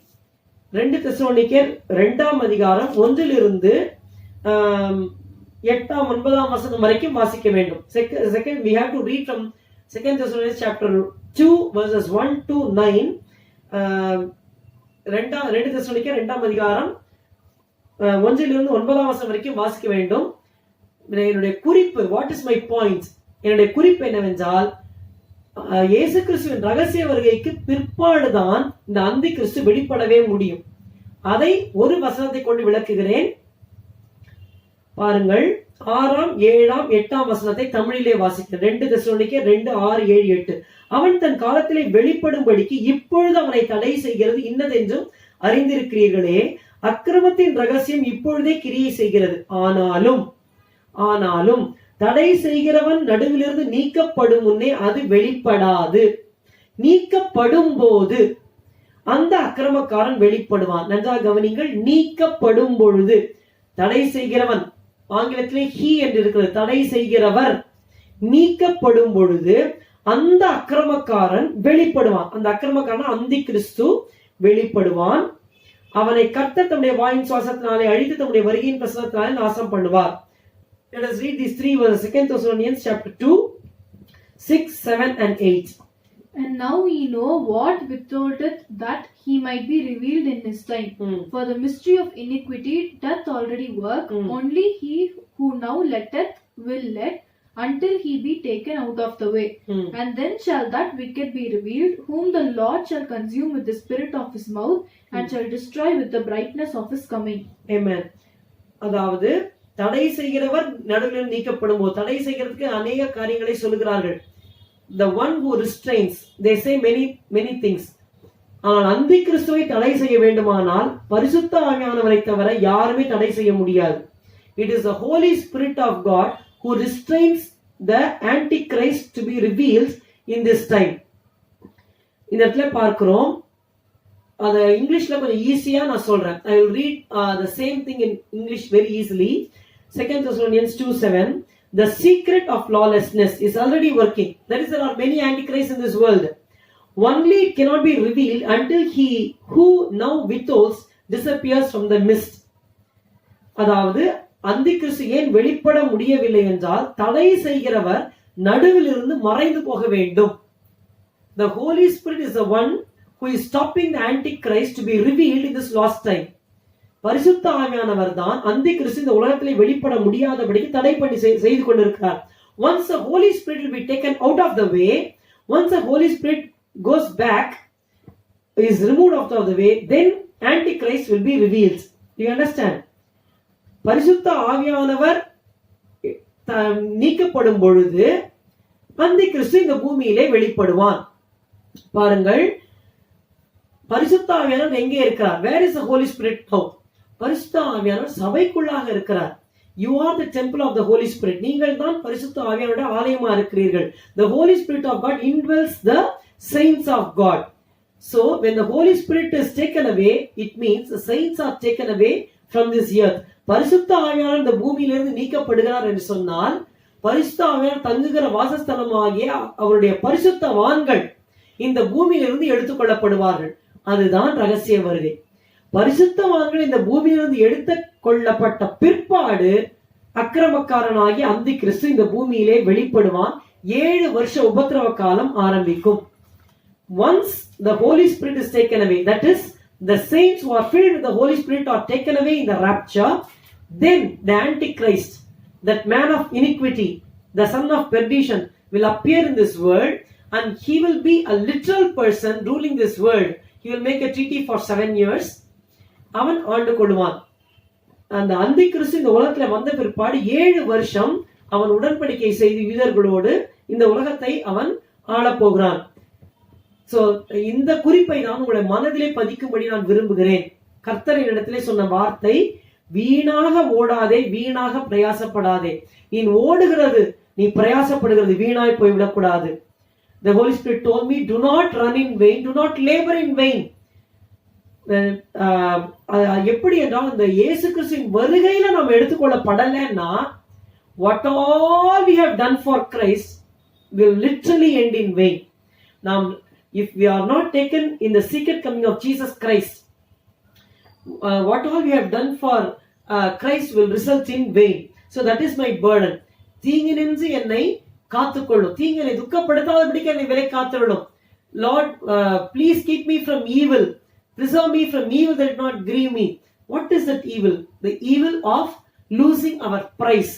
2 தெசலோனிக்கேயர் 2ஆம் அதிகாரம் 1 இலிருந்து 8ஆம் 9ஆம் வசனம் வரைக்கும் வாசிக்க வேண்டும். Second we have to read from 2 Thessalonians chapter 2 verses 1 to 9. 2 தெசலோனிக்கேயர் 2ஆம் அதிகாரம் 1 இலிருந்து 9ஆம் வசனம் வரைக்கும் வாசிக்க வேண்டும். என்னுடைய குறிப்பு, வாட் இஸ் மை பாயிண்ட்? என்னுடைய குறிப்பு என்னவென்றால், இயேசு கிறிஸ்துவின் ரகசிய வருகைக்கு பிற்பாடுதான் இந்த அந்தி கிறிஸ்து வெளிப்படவே முடியும். அதை ஒரு வசனத்தை கொண்டு விளக்குகிறேன். பாருங்கள், 6ஆம் 7ஆம் 8ஆம் வசனத்தை தமிழிலே வாசிக்கிறேன். 2 தெசலோனிக்கேயர் 2, 6, 7, 8. அவன் தன் காலத்திலே வெளிப்படும்படிக்கு இப்பொழுது அவனை தடை செய்கிறது இன்னதென்றும் அறிந்திருக்கிறீர்களே. அக்கிரமத்தின் ரகசியம் இப்பொழுதே கிரியை செய்கிறது. ஆனாலும் தடை செய்கிறவன் நடுவிலிருந்து நீக்கப்படும் முன்னே அது வெளிப்படாது. நீக்கப்படும் போது அந்த அக்கிரமக்காரன் வெளிப்படுவான். நன்றாக கவனிங்கள். நீக்கப்படும் பொழுது தடை செய்கிறவன், ஆங்கிலத்திலே he என்று இருக்கிறது, தடை செய்கிறவர் நீக்கப்படும் பொழுது அந்த அக்கிரமக்காரன் வெளிப்படுவான். அந்த அக்கிரமக்காரன் அந்தி கிறிஸ்து வெளிப்படுவான். அவனை கர்த்தர் தம்முடைய வாயின் சுவாசத்தினாலே அழித்து தம்முடைய வருகையின் பிரசனத்தினாலே நாசம் பண்ணுவார். Let us read these 3 verses. 2 Thessalonians chapter 2, 6, 7 and 8.
And now ye know what withholdeth that he might be revealed in his time. For the mystery of iniquity doth already work. Only he who now letteth will let until he be taken out of the way. And then shall that wicked be revealed, whom the Lord shall consume with the spirit of his mouth and shall destroy with the brightness of his coming.
Amen. அதாவது தடை செய்கிறவர் நடுவில் நீக்கப்படும் போது, தடை செய்கிறதுக்கு அநேக காரியங்களை சொல்லுகிறார்கள். The one who restrains, they say many things. ஆனால் அந்தி கிறிஸ்துவை தடை செய்ய வேண்டுமானால் பரிசுத்த ஆவியானவரை தவிர யாருமே தடை செய்ய முடியாது. It is the Holy Spirit of God who restrains the Antichrist to be revealed in this time. இந்த இடத்துல பார்க்கிறோம், அத இங்கிலீஷ்ல கொஞ்சம் ஈஸியா நான் சொல்றேன். I will read the same thing in English very easily. 2 Thessalonians 2:7. The secret of lawlessness is already working. That is, there are many antichrists in this world. Only it cannot be revealed until he who now withholds disappears from the mist. அதாவது அந்தி கிறிஸ்து ஏன் வெளிப்பட முடியவில்லை என்றால் தடை செய்கிறவர் நடுவில் இருந்து மறைந்து போக வேண்டும். The Holy Spirit is the one who is stopping the Antichrist to be revealed in this last time. பரிசுத்த ஆவியானவர் தான் அந்தி கிறிஸ்து இந்த உலகத்திலே வெளிப்பட முடியாதபடிக்கு தடை பண்ணி செய்து கொண்டிருக்கிறார். Once the Holy Spirit will be taken out of the way, once the Holy Spirit goes back, is removed out of the way, then Antichrist will be revealed. Do you understand? பரிசுத்த ஆவியானவர் நீக்கப்படும் பொழுது அந்தி கிறிஸ்து இந்த பூமியிலே வெளிப்படுவான். பாருங்கள், பரிசுத்த ஆவியானவர் எங்கே இருக்கிறார்? Where is the Holy Spirit now? பரிசுத்த ஆவியானவர் சபைக்குள்ளாக இருக்கிறார். You are the temple of the Holy Spirit. நீங்கள் தான் பரிசுத்த ஆவியானவருடைய ஆலயமா இருக்கிறீர்கள். The Holy Spirit of God indwells the saints of God. So when the Holy Spirit is taken away, it means the saints are taken away from this earth. பரிசுத்த ஆவியானவர் இந்த பூமியிலிருந்து நீக்கப்படுகிறார் என்று சொன்னால் பரிசுத்த ஆவியானவர் தங்குகிற வாசஸ்தலமாகிய அவருடைய பரிசுத்தவான்கள் இந்த பூமியிலிருந்து எடுத்துக்கொள்ளப்படுவார்கள். அதுதான் ரகசிய வருகை. பரிசுத்தவான்கள் இந்த பூமியிலிருந்து எடுத்துக் கொள்ளப்பட்ட பிற்பாடு அக்கிரமக்காரனாகிய அந்தி கிறிஸ்து இந்த பூமியிலே வெளிப்படுவான். 7 வருஷ உபத்திரவ காலம் ஆரம்பிக்கும். Once the Holy Spirit is taken away, that is, the saints who are filled with the Holy Spirit are taken away in the rapture, then the Antichrist, that man of iniquity, the son of perdition, will appear in this world, and he will be a literal person ruling this world. He will make a treaty for 7 years. அவன் ஆண்டு கொள்வான். அந்த அந்தி கிறிஸ்து இந்த உலகத்துல வந்த பிற்பாடு 7 வருஷம் அவன் உடன்படிக்கை செய்து யூதர்களோடு இந்த உலகத்தை அவன் ஆளப்போகிறான். சோ இந்த குறிப்பை நான் உங்களை மனதிலே பதிக்கும்படி நான் விரும்புகிறேன். கர்த்தரின் இடத்திலே சொன்ன வார்த்தை, வீணாக ஓடாதே, வீணாக பிரயாசப்படாதே. நீ ஓடுகிறது, நீ பிரயாசப்படுகிறது வீணாய் போய்விடக்கூடாது. The Holy Spirit told me, do not run in vain, do not labor in vain. எப்படி என்றால் இந்த இயேசு கிறிஸ்துவின் வருகையில நாம் எடுத்துக்கொள்ளப்படலைன்னா what all we have done for Christ will literally end in vain. Now, if we are not taken in the secret coming of Jesus Christ, what all we have done for Christ will result in vain. So that is my burden. தீங்கினின்று என்னை காத்துக்கொள்ளும், தீங்கனை துக்கப்படுத்தாதபடிக்கு என்னை விலை காத்துள்ளும். Lord, please keep me from evil. Preserve me from evil that did not grieve me. What is that evil? The evil of losing our prize.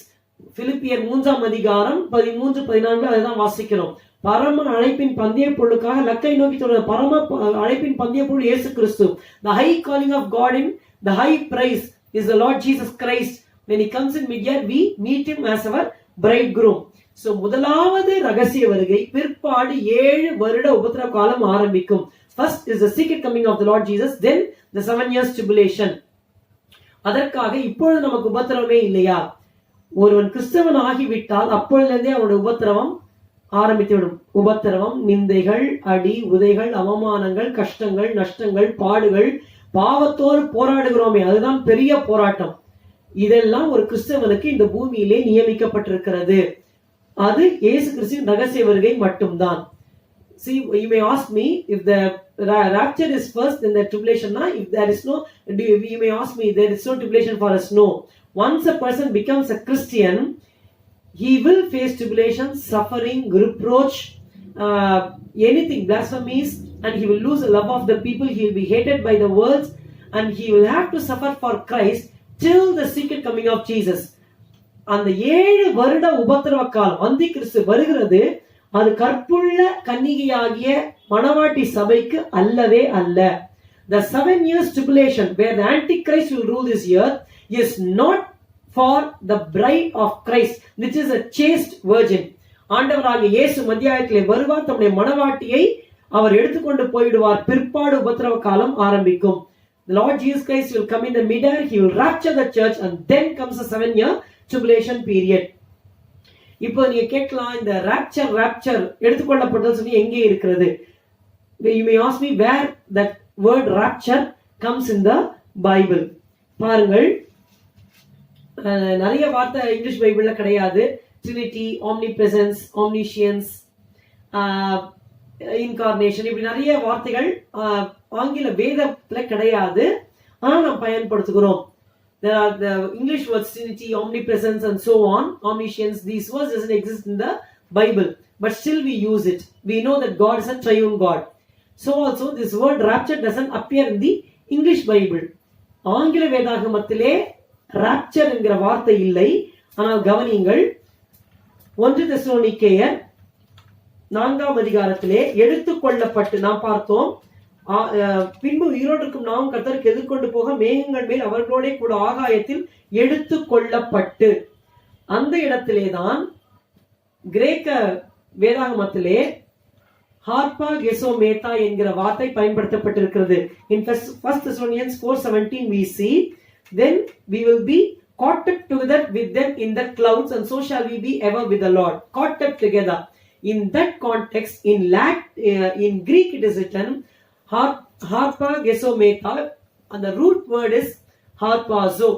பிலிப்பியர் 3ஆம் அதிகாரம் 13-14 அதுதான் வாசிக்கிறோம். பரம அழைப்பின் பந்தய பொருளுக்காக லக்கை நோக்கி தொடர் பரம அழைப்பின் பந்தய பொருள் இயேசு கிறிஸ்து. The high calling of God in the high prize is the Lord Jesus Christ. When he comes in mid-year, we meet him as our bridegroom. So முதலாவது ரகசிய வருகை, பிற்பாடு 7 வருட உபத்திரவ காலம் ஆரம்பிக்கும். First is the secret coming of the Lord Jesus, then the 7 years tribulation. அதற்காக இப்பொழுது நமக்கு உபத்திரவமே இல்லையா? ஒருவன் கிறிஸ்தவன் ஆகிவிட்டால் அப்பொழுதிலிருந்தே அவனுடைய உபத்திரவம் ஆரம்பித்துவிடும். உபத்திரவம், நிந்தைகள், அடி, உதைகள், அவமானங்கள், கஷ்டங்கள், நஷ்டங்கள், பாடுகள், பாவத்தோடு போராடுகிறோமே, அதுதான் பெரிய போராட்டம். இதெல்லாம் ஒரு கிறிஸ்தவனுக்கு இந்த பூமியிலே நியமிக்கப்பட்டிருக்கிறது. அது இயேசு கிறிஸ்துவின் ரகசிய வருகை மட்டும்தான். See, you may ask me, if the rapture is first, then the tribulation, if there is no, you may ask me, there is no tribulation for us. No. Once a person becomes a Christian, he will face tribulation, suffering, reproach, anything, blasphemies, and he will lose the love of the people. He will be hated by the world, and he will have to suffer for Christ till the secret coming of Jesus. அந்த 7 வருட உபத்திரவ காலம் அந்தி கிறிஸ்து வருகிறது, அது கற்புள்ள கன்னிகையாகிய மணவாட்டி சபைக்கு அல்லவே அல்ல. The 7 years tribulation where the Antichrist will rule this earth is not for the bride of Christ, which is a chaste virgin. ஆண்டவராகிய இயேசு மத்தியாயத்திலே வருவார், தம்முடைய மணவாட்டியை அவர் எடுத்துக்கொண்டு போய்விடுவார். பிற்பாடு உபத்திரவ காலம் ஆரம்பிக்கும். The Lord Jesus Christ will come in the mid-air, he will rapture the church, and then comes a 7-year tribulation period. இப்போ நீங்க கேட்கலாம், இந்த ராப்சர் எடுத்துக்கொள்ளப்பட்டது சொல்லி எங்கே இருக்கிறது? You may ask me where that word rapture comes in the Bible. பாருங்கள், நிறைய வார்த்தை இங்கிலீஷ் பைபிள்ல கிடையாது. ட்ரினிட்டி, ஆம்னிபிரசன்ஸ், ஆம்னிஷியன்ஸ், இன்கார்னேஷன், இப்படி நிறைய வார்த்தைகள் ஆங்கில வேதத்துல கிடையாது. ஆனா நாம் பயன்படுத்துகிறோம். There are the English words Trinity, omnipresence and so on, omniscience. These words doesn't exist in the Bible, but still we use it. We know that God is a triune God. So also this word rapture doesn't appear in the English Bible. ஆங்கில வேதாகமத்திலே rapture என்கிற வார்த்தை இல்லை. ஆனால் கவனியுங்கள், 1 தெசலோனிக்கேயர் 4ஆம் அதிகாரத்திலே எடுத்துக்கொள்ளப்பட்டு நாம் பார்த்தோம். பின்பு உயிரோடு இருக்கும் நாம் கர்த்தருக்கு எதிர்கொண்டு போக மேகங்கள் மேல் அவர்களோட கூட ஆகாயத்தில் எடுத்து கொள்ளப்பட்டு, அந்த இடத்திலேதான் கிரேக்க வேதாகமத்திலே ஹார்பா கெசோமேதா என்கிற வார்த்தை பயன்படுத்தப்பட்டிருக்கிறது. In 1 Thessalonians 4:17 we see, then we will be caught up together with them in the clouds and so shall we be ever with the Lord. Caught up together. In that context, in Greek it is written harpa gesometa, and the root word is harpazo.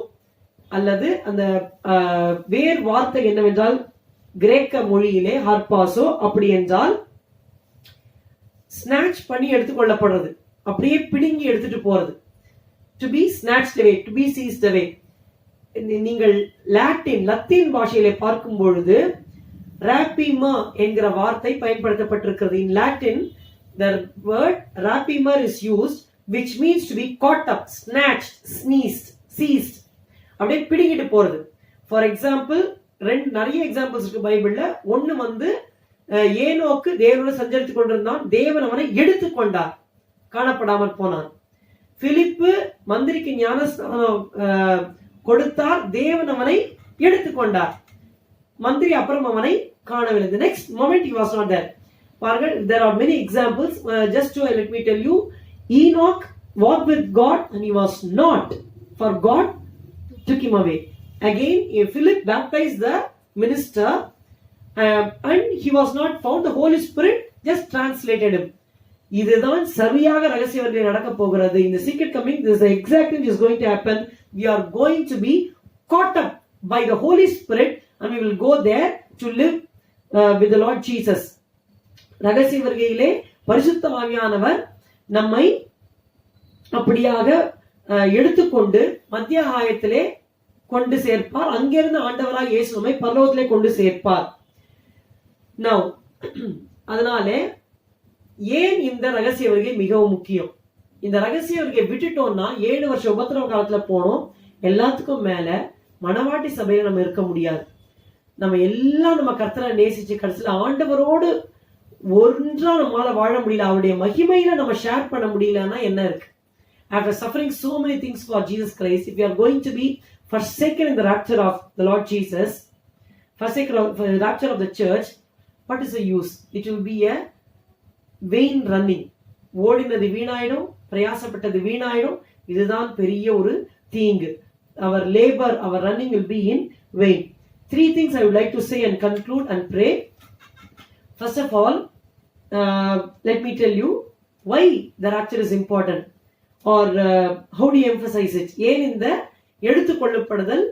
அல்லது அந்த வேர் வார்த்தை என்னவென்றால் கிரேக்க மொழியிலே ஹார்பாசோ, அப்படி என்றால் snatch பண்ணி எடுத்துக்கொள்ளப்படுறது, அப்படியே பிடுங்கி எடுத்துட்டு போறது. To be snatched away, to be seized away. நீங்கள் லத்தீன் பாஷையிலே பார்க்கும் பொழுது ராபிமா என்கிற வார்த்தை பயன்படுத்தப்பட்டிருக்கிறது. In Latin, the word rapimer is used, which means to be caught up, snatched, sneezed, seized. அப்படியே பிடிங்கிட்டு போறது. ஃபார் எக்ஸாம்பிள், நிறைய எக்ஸாம்பிள்ஸ் இருக்கு பைபிள்ல. ஒண்ணு ஏனோக்கு தேவனோட சஞ்சரித்துக் கொண்டிருந்தான், தேவன் அவனை எடுத்துக்கொண்டார், காணப்படாமல் போனான். பிலிப்பு மந்திரிக்கு ஞானஸ்நானம் கொடுத்தார், தேவன் அவனை எடுத்துக்கொண்டார், மந்திரி அப்புறம் அவனை காணவில்லை. The next moment he was not there. பாருங்கள், there are many examples. Just to let me tell you, Enoch walked with God and he was not, for God took him away. Again, Philip baptized the minister and he was not found. The Holy Spirit just translated him. இதுதான் சரியாக ரகசிய வருகை நடக்க போகிறது. In the secret coming, this is exactly what is going to happen. We are going to be caught up by the Holy Spirit and we will go there to live with the Lord Jesus. ரகசிய வருகையிலே பரிசுத்த ஆவியானவர் நம்மை அப்படியாக எடுத்துக்கொண்டு மத்திய ஆகாயத்திலே கொண்டு சேர்ப்பார். அங்கிருந்து ஆண்டவராக இயேசு நம்மை பரலோகத்திலே கொண்டு சேர்ப்பார். Now, அதனாலே ஏன் இந்த ரகசிய வருகை மிகவும் முக்கியம்? இந்த ரகசிய வருகை விட்டுட்டோம்னா 7 வருஷ உபத்திரவ காலத்துல போனோம். எல்லாத்துக்கும் மேல மணவாட்டி சபையில நம்ம இருக்க முடியாது. நம்ம எல்லாம் நம்ம கர்த்தரை நேசிச்சு கடைசியில ஆண்டவரோடு ஒன்றா நம்மளால வாழ முடியல, அவருடைய மகிமையில நம்ம ஷேர் பண்ண முடியலன்னா என்ன இருக்கு? After suffering so many things for Jesus Christ, if you are going to be forsaken in the rapture of the Lord Jesus, forsaken for the rapture of the church, what is the use? It will be a vain running. ஓடினது வீணாயிடும், பிரயாசப்பட்டது வீணாயிடும். இதுதான் பெரிய ஒரு தீங்கு. Our labor, our running will be in vain. 3 things I would like to say and conclude and pray. First of all, let me tell you why the rapture is important, or how do you emphasize it? ஏன் இந்த எடுத்துக்கொள்ளப்படுதல்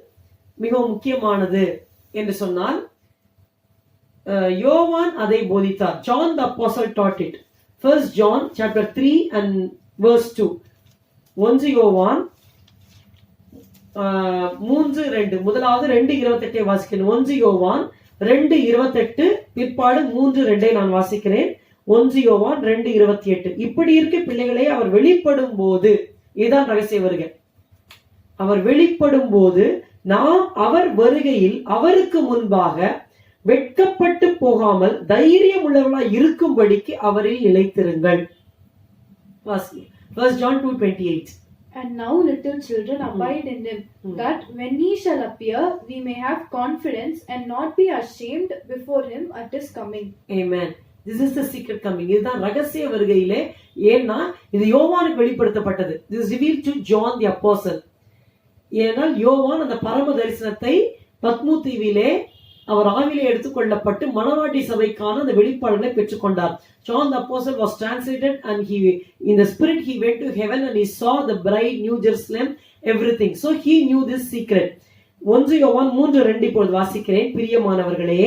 மிகவும் முக்கியமானது என்று சொன்னால், யோவான் அதை போதித்தார். John the apostle taught it. First John chapter 3 and verse 2. 1 யோவான் 3:2. முதலாவது 2:28 வாசிக்கிறேன். 1 யோவான் 2:28 பிற்பாடு 3:2 நான் வாசிக்கிறேன். 1 யோவான் 2:28. இப்படி இருக்க பிள்ளைகளே, அவர் வெளிப்படும் போது, இதுதான் ரகசிய வருகை, அவர் வெளிப்படும் போது நாம் அவர் வருகையில் அவருக்கு முன்பாக வெட்கப்பட்டு போகாமல் தைரியம் உள்ளவர்களாய் இருக்கும்படிக்கு அவரில் நிலைத்திருங்கள். First John 2:28.
And now, little children, abide in him, that when he shall appear, we may have confidence and not be ashamed before him at his coming.
Amen. This is the secret coming. இதுதான் ரகசிய வருகையிலே. ஏன்னா இது யோவானுக்கு வெளிப்படுத்தப்பட்டது. This is revealed to John the apostle. ஏனால் யோவான் அந்த பரம தரிசனத்தை பத்மு தீவிலே அவர் ஆவிலே எடுத்துக்கொள்ளப்பட்டு மணவாட்டி சபைக்கான அந்த வெளிப்பாடுகளை பெற்றுக்கொண்டார். John the Apostle was translated and he in the spirit he went to heaven and he saw the bride New Jerusalem everything. So he knew this secret. 1 யோவான் 3:2 இப்பொழுது வாசிக்கிறேன். பிரியமானவர்களே,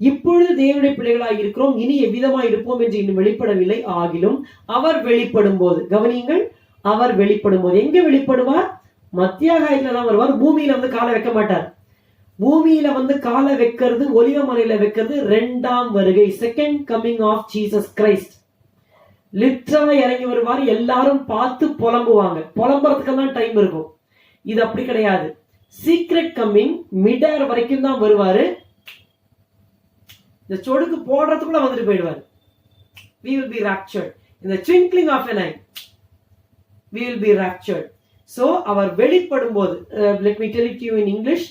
இப்பொழுது தேவனுடைய பிள்ளைகளாய் இருக்கிறோம், இனி எவ்விதமாய் இருப்போம் என்று இன்னும் வெளிப்படவில்லை. ஆகிலும் அவர் வெளிப்படும் போது, கவனியுங்கள், அவர் வெளிப்படும் போது எங்க வெளிப்படுவார்? மத்தியாகாயத்துல தான் வருவார். பூமியில வந்து காலை வைக்க மாட்டார். பூமியில வந்து காலை வைக்கிறது, ஒலிவ மலையில வைக்கிறது இரண்டாம் வருகை, second coming of Jesus Christ. லிட்டரலா இறங்கி வருவார். எல்லாரும் பார்த்து புலம்புவாங்க. புலம்புறதுக்கெல்லாம் டைம் இருக்கும். இது அப்படி கிடையாது. சீக்ரெட் கம்மிங் மிட்-ஏர் வரைக்கும் தான் வருவாரு. இந்த சொடுக்கு போடுறதுக்குள்ள வந்துட்டு போயிடுவார். We will be raptured in the twinkling of an eye. We will be raptured. So அவர் வெளிப்படும் போது, let me tell it to you in English.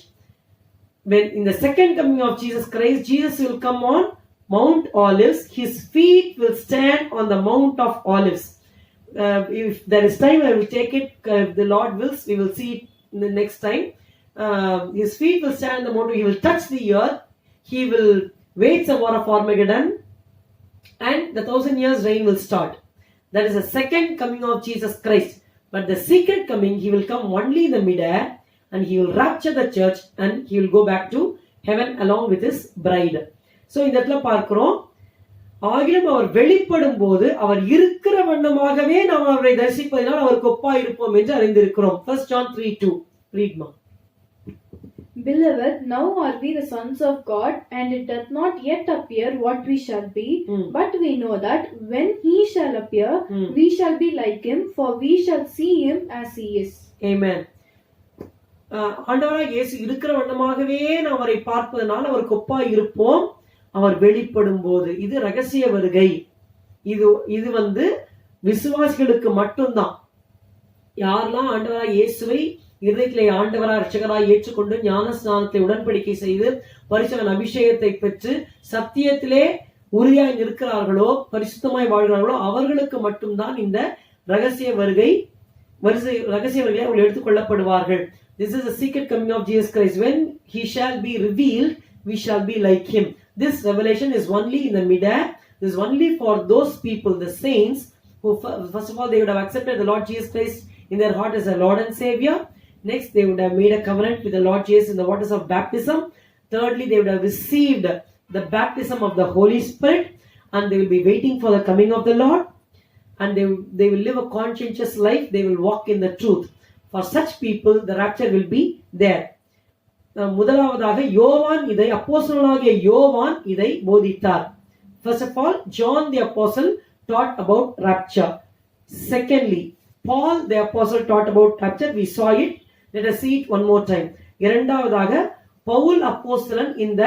When in the second coming of Jesus Christ, Jesus will come on Mount Olives. His feet will stand on the Mount of Olives. If there is time, I will take it. If the Lord wills, we will see it in the next time. His feet will stand on the mountain. He will touch the earth. He will wage the war of Armageddon, and the 1,000 years reign will start. That is the second coming of Jesus Christ. But the secret coming, he will come only in the mid-air, and he will rapture the church, and he will go back to heaven along with his bride. So இந்த இடத்துல பார்க்கிறோம், ஆகிலும் அவர் வெளிப்படும் போது அவர் இருக்கிற வண்ணமாகவே நாம் அவரை தரிசிப்பதினால் அவருக்கு ஒப்பாய் இருப்போம் என்று அறிந்திருக்கிறோம். 1 John 3:2. Read ma.
Beloved, now are we the sons of God, and it doth not yet appear what we shall be, but we know that when he shall appear, we shall be like him, for we shall see him as he is. Amen.
ஆண்டவராகிய இயேசு இருக்கிற வண்ணமாகவே நாம் அவரை பார்ப்பதனால் அவருக்கு ஒப்பாய் இருப்போம் அவர் வெளிப்படும் போது. இது ரகசிய வருகை. இது வந்து விசுவாசிகளுக்கு மட்டும்தான். யாரெல்லாம் ஆண்டவராகிய இயேசுவை இருதயத்திலே ஆண்டவராய் இரட்சகராய் ஏற்றுக்கொண்டு ஞான ஸ்நானத்தை உடன்படிக்கை செய்து பரிசுத்த அபிஷேகத்தை பெற்று சத்தியத்திலே உறுதியாய் நிற்கிறார்களோ, பரிசுத்தமாய் வாழ்கிறார்களோ, அவர்களுக்கு மட்டும்தான் இந்த ரகசிய வருகையை அவர்கள் எடுத்துக்கொள்ளப்படுவார்கள். This is the secret coming of Jesus Christ. When he shall be revealed, we shall be like him. This revelation is only in the mid-air. This is only for those people, the saints, who first of all they would have accepted the Lord Jesus Christ in their heart as a Lord and Savior. Next, they would have made a covenant with the Lord Jesus in the waters of baptism. Thirdly, they would have received the baptism of the Holy Spirit, and they will be waiting for the coming of the Lord, and they will live a conscientious life. They will walk in the truth. For such people, the rapture will be there. முதலாவதாக யோவான் இதை, அப்போஸ்தலனாகிய யோவான் இதை போதித்தார். First of all, John the Apostle taught about rapture. Secondly, Paul the Apostle taught about rapture. We saw it. Let us see it one more time. இரண்டாவதாக பவுல் அப்போஸ்தலன் இந்த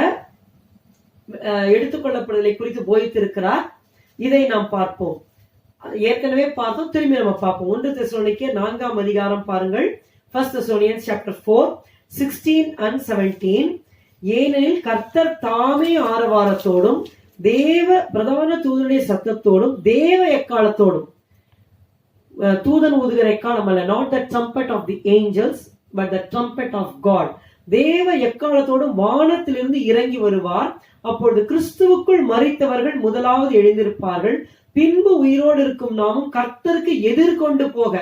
எடுத்துக்கொள்ளப்படுதலை குறித்து போதித்திருக்கிறார். இதை நாம் பார்ப்போம். ஏற்கனவே பார்த்தோம், திரும்பி நம்ம பார்ப்போம். 1 தெசலோனிக்கேயர் 4ஆம் அதிகாரம் பாருங்கள். 1 Thessalonians chapter 4:16 and 17. ஏனெனில் கர்த்தர் தாமே ஆரவாரத்தோடும் தேவ பிரதான தூதனுடைய சத்தத்தோடும் தேவ எக்காலத்தோடும், தூதன் ஊதுகிற எக்காலம் அல்ல, not the trumpet of the angels but the trumpet of God, தேவ எக்காலத்தோடும் வானத்திலிருந்து இறங்கி வருவார். அப்பொழுது கிறிஸ்துவுக்குள் மரித்தவர்கள் முதலாவது எழுந்திருப்பார்கள். பின்பு உயிரோடு இருக்கும் நாமும் கர்த்தருக்கு எதிர்கொண்டு போக,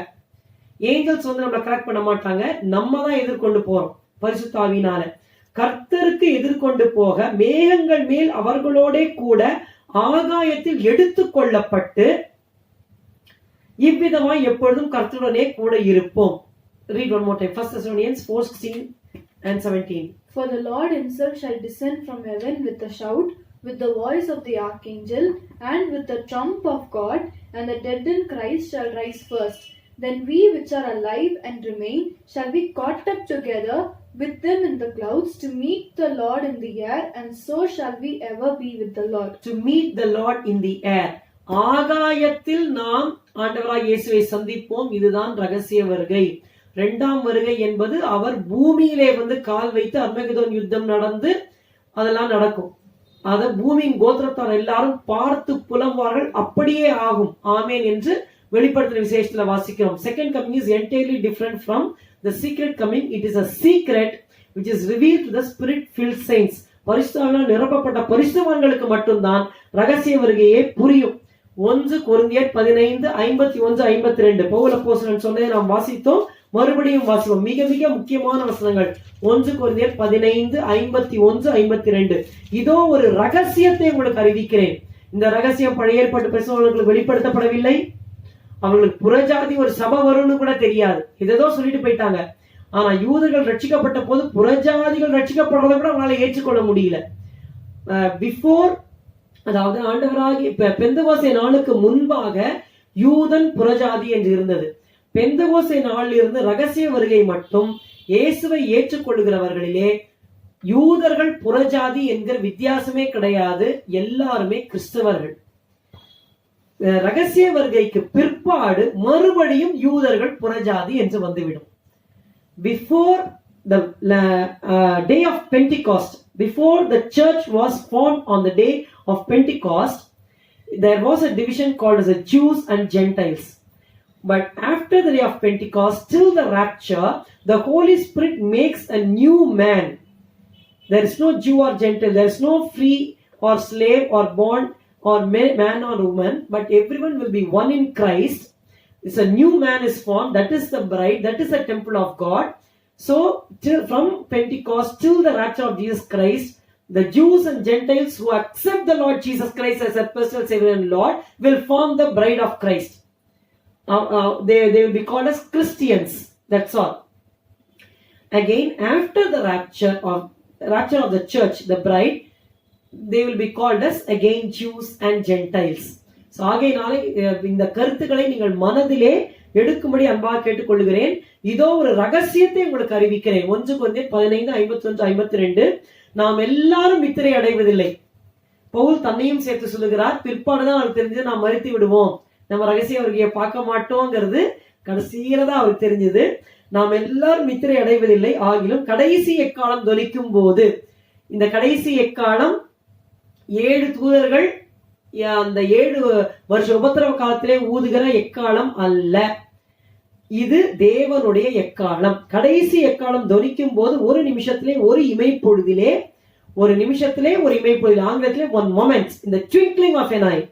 ஏஞ்சல்ஸ் வந்து நம்மளை கரெக்ட் பண்ண மாட்டாங்க, நம்ம தான் எதிர்கொண்டு போறோம் பரிசுத்த ஆவியினால. கர்த்தருக்கு எதிர்கொண்டு போக மேகங்கள் மேல் அவர்களோட கூட ஆகாயத்தில் எடுத்துக் கொள்ளப்பட்டு இவ்விதமாய் எப்பொழுதும் கர்த்தருடனே கூட இருப்போம். Read one more time. 1 Thessalonians 4:16 and 17.
For the Lord himself shall descend from heaven with a shout, with the voice of the archangel, and with the trump of God, and the dead in Christ shall rise first. Then we which are alive and remain shall be caught up together with them in the clouds to meet the Lord in the air, and so shall we ever be with the Lord.
To meet the Lord in the air. ஆகாயத்தில் நாம் ஆண்டவராய் இயேசுவை சந்திப்போம். இதுதான் ரகசிய வருகை. இரண்டாம் வருகை என்பது அவர் பூமியிலே வந்து கால் வைத்து அர்மகெதோன் யுத்தம் நடந்து அதெல்லாம் நடக்கும். அத பூமியின் கோத்திரத்தார் எல்லாரும் பார்த்து புலம்புவார்கள். அப்படியே ஆகும், ஆமேன் என்று வெளிப்படுத்தின விசேஷத்துல வாசிக்கிறோம். Second coming is entirely different from the secret coming. It is a secret which is revealed to the spirit filled saints. பரிசுத்தாவினால் நிரப்பப்பட்ட பரிசுத்தவான்களுக்கு மட்டும்தான் ரகசிய வருகையே புரியும். 1 கொரிந்தியர் 15:51-52 பவுல் அப்போஸ்தலன் சொன்னதை நாம் வாசித்தோம், மறுபடியும் வாசிப்போம். மிக மிக முக்கியமான வசனங்கள். 1 கொரிந்தியர் 15:51-52. இதோ ஒரு ரகசியத்தை உங்களுக்கு அறிவிக்கிறேன். இந்த ரகசியம் பழைய ஏற்பாட்டு பேசுபவர்களுக்கு வெளிப்படுத்தப்படவில்லை. அவங்களுக்கு புறஜாதி ஒரு சபை வரும்னு கூட தெரியாது. இதோ சொல்லிட்டு போயிட்டாங்க. ஆனா யூதர்கள் ரட்சிக்கப்பட்ட போது புறஜாதிகள் ரட்சிக்கப்படுறதை கூட அவங்களால ஏற்றுக்கொள்ள முடியல. பிஃபோர், அதாவது ஆண்டவராகி பெந்தகோஸ்தே நாளுக்கு முன்பாக யூதன் புறஜாதி என்று இருந்தது. பெந்தகோஸ்தே நாளில் இருந்து ரகசிய வருகை மட்டும் இயேசுவை ஏற்றுக்கொள்கிறவர்களிலே யூதர்கள் புறஜாதி என்கிற வித்தியாசமே கிடையாது. எல்லாருமே கிறிஸ்தவர்கள். ரகசிய வருகைக்கு பிற்பாடு மறுபடியும் யூதர்கள் புறஜாதி என்று வந்துவிடும். Before the day of Pentecost, before the church was formed on the day of Pentecost, there was a division called as the Jews and Gentiles. But after the day of Pentecost, till the rapture, the Holy Spirit makes a new man. There is no Jew or Gentile, there is no free or slave or bond or man or woman, but everyone will be one in Christ. It's a new man is formed, that is the bride, that is the temple of God. So from Pentecost till the rapture of Jesus Christ, the Jews and Gentiles who accept the Lord Jesus Christ as their personal Savior and Lord will form the bride of Christ. They will be called as Christians. That's all. Again, after the rapture of the church, the bride, they will be called as again Jews and Gentiles. So ஆகையினாலே இந்த கருத்துக்களை நீங்கள் மனதிலே எடுக்கும்படி அன்பாக கேட்டுக்கொள்கிறேன். இதோ ஒரு ரகசியத்தை உங்களுக்கு அறிவிக்கிறேன். 1 கொரிந்தியர் 15:51-52. நாம் எல்லாரும் நித்திரை அடைவதில்லை. பவுல் தன்னையும் சேர்த்து சொல்லுகிறார். பிற்பாடுதான் அவருக்கு தெரிஞ்சது நாம் மரித்து விடுவோம், நம்ம ரகசிய வருகையை பார்க்க மாட்டோங்கிறது கடைசியில தான் அவருக்கு தெரிஞ்சது. நாம் எல்லாரும் நித்திரை அடைவதில்லை. ஆகிலும் கடைசி எக்காலம் தொனிக்கும் போது, இந்த கடைசி எக்காலம் 7 தூதர்கள் அந்த 7 வருஷ உபத்திரவ காலத்திலே ஊதுகிற எக்காலம் அல்ல. இது தேவனுடைய எக்காலம். கடைசி எக்காலம் தொனிக்கும் போது ஒரு நிமிஷத்திலே ஒரு இமைப்பொழுதிலே, ஆங்கிலத்திலே one moment, in the twinkling of an eye,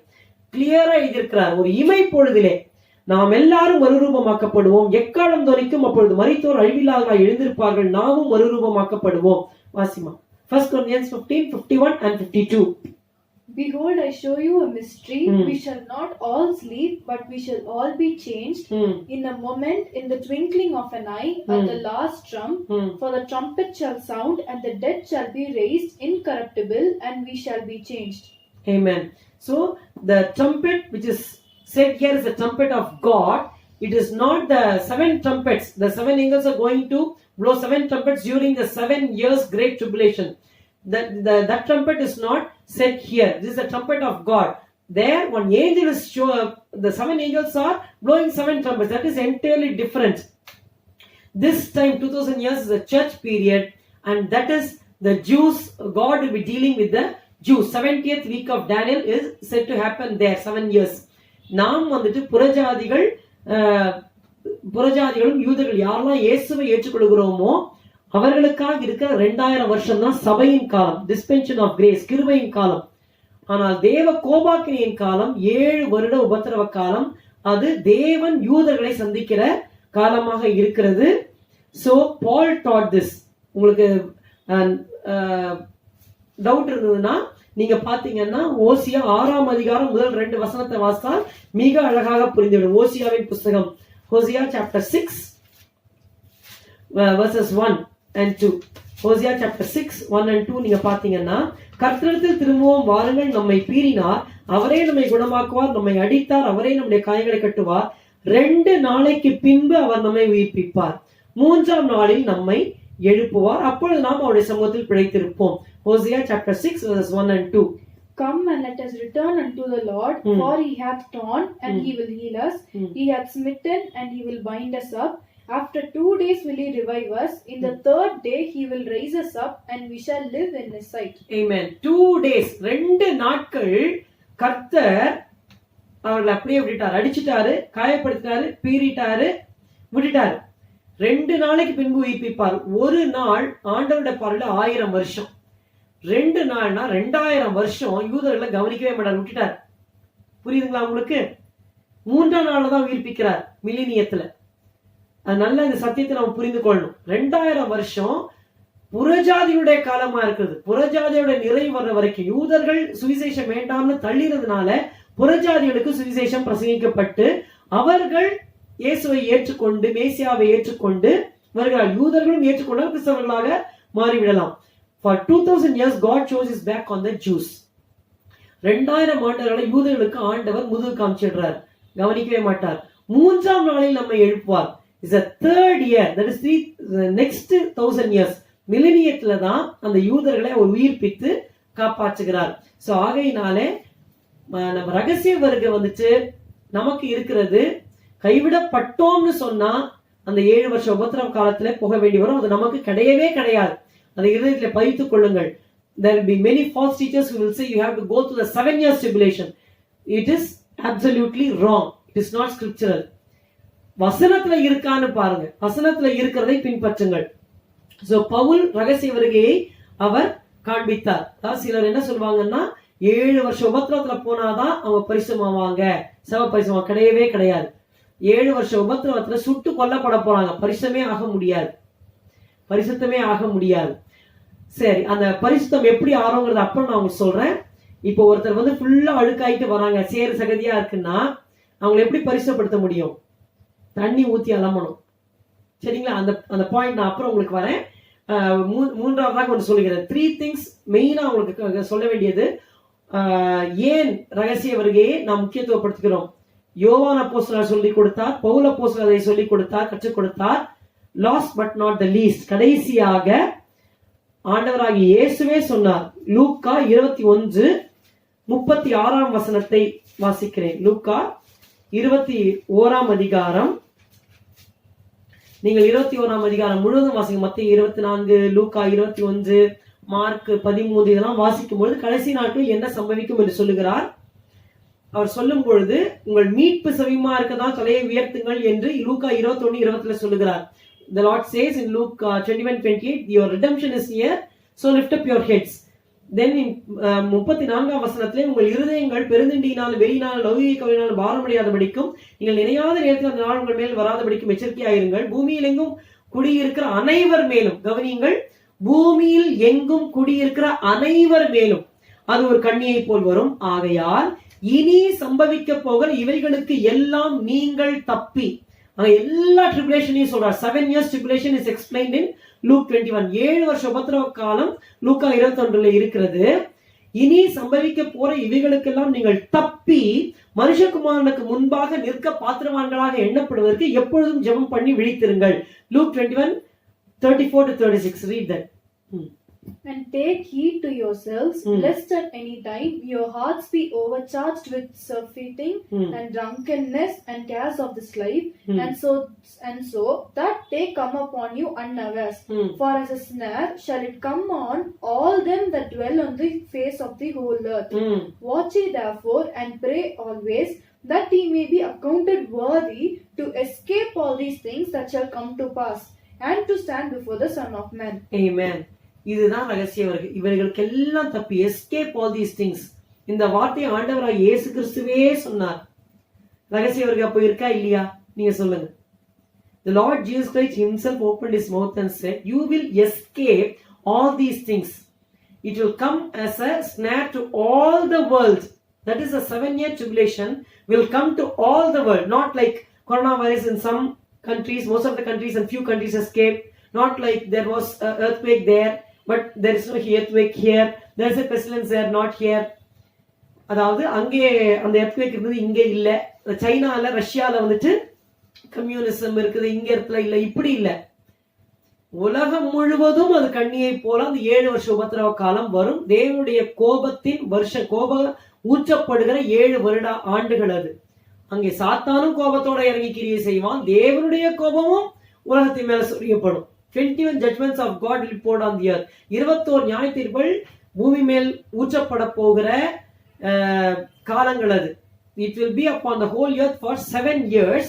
கிளியரா எழுதியிருக்கிறார். ஒரு இமைப்பொழுதிலே நாம் எல்லாரும் மறுரூபமாக்கப்படுவோம். எக்காலம் தொனிக்கும், அப்பொழுது மரித்தோர் அழிவில்லாதவராய் எழுந்திருப்பார்கள், நாமும் மறுரூபமாக்கப்படுவோம். Wasima 1 Corinthians 15:51-52.
Behold, I show you a mystery. We shall not all sleep, but we shall all be changed in a moment, in the twinkling of an eye, at the last trump. For the trumpet shall sound, and the dead shall be raised incorruptible, and we shall be changed.
Amen. So the trumpet which is said here is the trumpet of God. It is not the 7 trumpets. The 7 angels are going to blow 7 trumpets during the 7 years great tribulation. That trumpet is not said here. This is the trumpet of God. There one angel is show up. The 7 angels are blowing 7 trumpets. That is entirely different. This time 2000 years is a church period, and that is the Jews. God will be dealing with the Jews. 70th week of Daniel is said to happen there, 7 years. நாம் வந்துட்டு புறஜாதிகளும் யூதர்கள் யாரெல்லாம் இயேசுவை ஏற்றுக்கொள்கிறோமோ அவர்களுக்காக இருக்கிற 2000 வருஷம் தான் சபையின் காலம், டிஸ்பென்ஷன் ஆஃப் கிரேஸ், கிருபையின் காலம். ஆனால் தேவ கோபாக்கினியின் காலம் 7 வருட உபத்திரவ காலம். அது தேவன் யூதர்களை சந்திக்கிற காலமாக இருக்கிறது. So Paul taught this. உங்களுக்கு டவுட் இருந்ததுன்னா நீங்க பாத்தீங்கன்னா ஓசியா 6ஆம் அதிகாரம் முதல் 2 வசனத்தை வாசித்தால் மிக அழகாக புரிந்துவிடும். ஓசியாவின் புஸ்தகம், Hosea chapter 6 verses 1 and 2. Hosea chapter 6 1 and 2 நீங்க பாத்தீங்கன்னா, கர்த்தரிடத்தில் திரும்பவும் வாருங்கள், நம்மை பீறினார், அவரே நம்மை குணமாக்குவார், நம்மை அடித்தார், அவரே நம்முடைய காயங்களை கட்டுவார், 2 நாளைக்கு பின்பு அவர் நம்மை உயிர்ப்பிப்பார், 3ஆம் நாளில் நம்மை எழுப்புவார், அப்பொழுது நாம் அவருடைய சமூகத்தில் பிழைத்திருப்போம். Hosea chapter 6 verses 1 and 2.
Come and let us return unto the Lord, for he hath torn and he will heal us, he hath smitten and he will bind us up. After 2 days will he revive us, in the 3rd day he will raise us up, and we shall live in his sight. Amen.
2 days, 2 நாட்கள் கர்த்தர் அவர்களை அப்படியே விட்டுட்டார், அடிச்சிட்டாரு, காயப்படுத்திட்டாரு, பீறிட்டாரு, விட்டுட்டாரு. 2 நாளைக்கு பின்பு உயிர்ப்பிப்பார். ஒரு நாள் ஆண்டவருடைய பார்வையில 1000 வருஷம். 2 நாள்னா 2000 வருஷம் யூதர்களை கவனிக்கவே மாட்டார், விட்டுட்டார். புரியுதுங்களா உங்களுக்கு? 3ஆம் நாள்ல தான் உயிர்ப்பிக்கிறார் மில்லினியத்துல. அதனால இந்த சத்தியத்தை நம்ம புரிந்து கொள்ளணும். 2000 வருஷம் புறஜாதியுடைய காலமா இருக்குது. புறஜாதியோட நிறைவு வர்ற வரைக்கும் யூதர்கள் சுவிசேஷம் வேண்டாம்னு தள்ளிறதுனால புறஜாதிகளுக்கு சுவிசேஷம் பிரசங்கிக்கப்பட்டு அவர்கள் இயேசுவை ஏற்றுக்கொண்டு மேசியாவை ஏற்றுக்கொண்டு வருகிறார். யூதர்களும் ஏற்றுக்கொண்டு கிறிஸ்தவர்களாக மாறிவிடலாம். For 2000 years God chose his back on the Jews. 2000 ஆண்டுகளை யூதர்களுக்கு ஆண்டவர் முதுகு காமிச்சிடுறார், கவனிக்கவே மாட்டார். 3ஆம் நாளில் நம்மை எழுப்புவார். Is a third year, that is the next 1000 years. மில்லினியத்துல தான் அந்த யூதர்களை அவர் உயிர்ப்பித்து காப்பாற்றுகிறார். சோ ஆகையினாலே நம்ம ரகசிய வருகை வந்துட்டு நமக்கு இருக்கிறது. கைவிடப்பட்டோம்னு சொன்னா அந்த 7 வருஷ உபத்திரவ காலத்துல போக வேண்டி வரும். அது நமக்கு கிடையவே கிடையாது. அதை இதயத்துல பதித்துக் கொள்ளுங்கள். There will be many false teachers who will say you have to go through the 7 years tribulation. It is absolutely wrong. It is not scriptural. வசனத்துல இருக்கான்னு பாருங்க, வசனத்துல இருக்கிறதை பின்பற்றுங்கள். சோ பவுல் ரகசிய வருகையை அவர் காண்பித்தார். சிலர் என்ன சொல்லுவாங்கன்னா 7 வருஷ உபத்திரவத்துல போனாதான் அவங்க பரிசுமாவாங்க, சவ பரிசுமா. கிடையவே கிடையாது. 7 வருஷ உபத்திரவத்துல சுட்டு கொல்லப்பட போறாங்க, பரிசுத்தமே ஆக முடியாது, பரிசுத்தமே ஆக முடியாது. சரி, அந்த பரிசுத்தம் எப்படி ஆறோங்கிறது அப்புறம் நான் உங்களுக்கு சொல்றேன். இப்போ ஒருத்தர் வந்து ஃபுல்லா அழுக்காயிட்டு வராங்க, சேறு சகதியா இருக்குன்னா அவங்களை எப்படி பரிசுத்தப்படுத்த முடியும்? தண்ணி ஊத்தி அலம்பணும். சரிங்களா? அந்த பாயிண்ட் நான் அப்புறம் உங்களுக்கு வரேன். மூன்றாவதாக ஒன்று சொல்லுகிறேன். 3 திங்ஸ் மெயினா உங்களுக்கு சொல்ல வேண்டியது. ஏன் ரகசிய வருகையை நாம் முக்கியத்துவப்படுத்துகிறோம்? யோவான் அப்போஸ்தலர் சொல்லி கொடுத்தார், பவுல் அப்போஸ்தலர் அதை சொல்லி கொடுத்தார், கற்றுக் கொடுத்தார். Last but not the least, கடைசியாக ஆண்டவராகிய இயேசுவே சொன்னார். லூக்கா 21:36 வசனத்தை வாசிக்கிறேன். லூக்கா 21 அதிகாரம். நீங்கள் 21 அதிகாரம் முழுவதும் வாசிங்க. மத்தேயு 24, லூக்கா 21, மார்க் 13 இதெல்லாம் வாசிக்கும் பொழுது கடைசி நாட்களில் என்ன சம்பவிக்கும் என்று சொல்லுகிறார். அவர் சொல்லும் பொழுது உங்கள் மீட்பு சமீபமா இருக்கதான் தலையை உயர்த்துங்கள் என்று லூக்கா 21:20 சொல்லுகிறார். The Lord says in Luke 21:28, your redemption is near, so lift up your heads. Then in 34 வசனத்திலே உங்கள் இருதயங்கள் பெருந்திண்டியினால் வெளியினால் லௌகிக கவலையினால் பாரமடையாதபடிக்கும் நீங்கள் நினையாத நேரத்தில் அந்த நாள் உங்கள் மேல் வராதபடிக்கும் எச்சரிக்கையாயிருங்கள். பூமியில் எங்கும் குடியிருக்கிற அனைவர் மேலும், கவனியுங்கள், பூமியில் எங்கும் குடியிருக்கிற அனைவர் மேலும் அது ஒரு கண்ணியை போல் வரும். ஆகையால் இனி சம்பவிக்க போகிற இவைகளுக்கு எல்லாம் நீங்கள் தப்பி. எல்லா ட்ரிபுலேஷனையும் சொல்றார். 7 years tribulation is explained in Luke 21. 7 வருஷ உபத்திரவ காலம் லூக்கா 21 இருக்கிறது. இனி சம்பவிக்க போற இவைகளுக்கெல்லாம் நீங்கள் தப்பி மனுஷகுமாரனுக்கு முன்பாக நிற்க பாத்திரவான்களாக எண்ணப்படுவதற்கு எப்பொழுதும் ஜெபம் பண்ணி விழித்திருங்கள். Luke 21:34-36. Read that.
And take heed to yourselves, lest at any time your hearts be overcharged with surfeiting and drunkenness and cares of this life, and so that they come upon you unawares. For as a snare shall it come on all them that dwell on the face of the whole earth. Watch ye therefore and pray always, that ye may be accounted worthy to escape all these things that shall come to pass, and to stand before the Son of Man.
Amen. இதுதான் ரகசிய வருகை. இவர்களுக்கு எல்லாம் தப்பி, escape all these things. இந்த வார்த்தையை ஆண்டவராக இயேசு கிறிஸ்துவே சொன்னார். ரகசிய வருகை அப்போ இருக்கா இல்லையா? நீங்க சொல்லுங்க. The Lord Jesus Christ himself opened his mouth and said, you will escape all these things. It will come as a snare to all the world. That is a 7-year tribulation will come to all the world. Not like coronavirus in some countries, most of the countries and few countries escaped. Not like there was an earthquake there, but there is no earthquake here. There is a pestilence there, not here. அதாவது அங்கே அந்த earthquake இருந்தது, இங்கே இல்ல. சைனால ரஷ்யால வந்துட்டு communism இருக்குது, இங்க இடத்துல இல்ல. இப்படி இல்ல, உலகம் முழுவதும் அது கண்ணியை போல அந்த 7 வருஷ உபத்திரவ காலம் வரும். தேவனுடைய கோபத்தின் வருஷம், கோபம் ஊற்றப்படுகிற 7 வருட ஆண்டுகள். அது அங்கே சாத்தானும் கோபத்தோட இறங்கி கிரியை செய்வான். தேவனுடைய கோபமும் உலகத்தின் மேல சொரியப்படும். 21 judgments of God will be poured on the earth. 21 நியாய தீர்ப்புகள் பூமி மேல் ஊற்றப்பட போகிற காலங்கள் அது. It will be upon the whole earth for 7 years.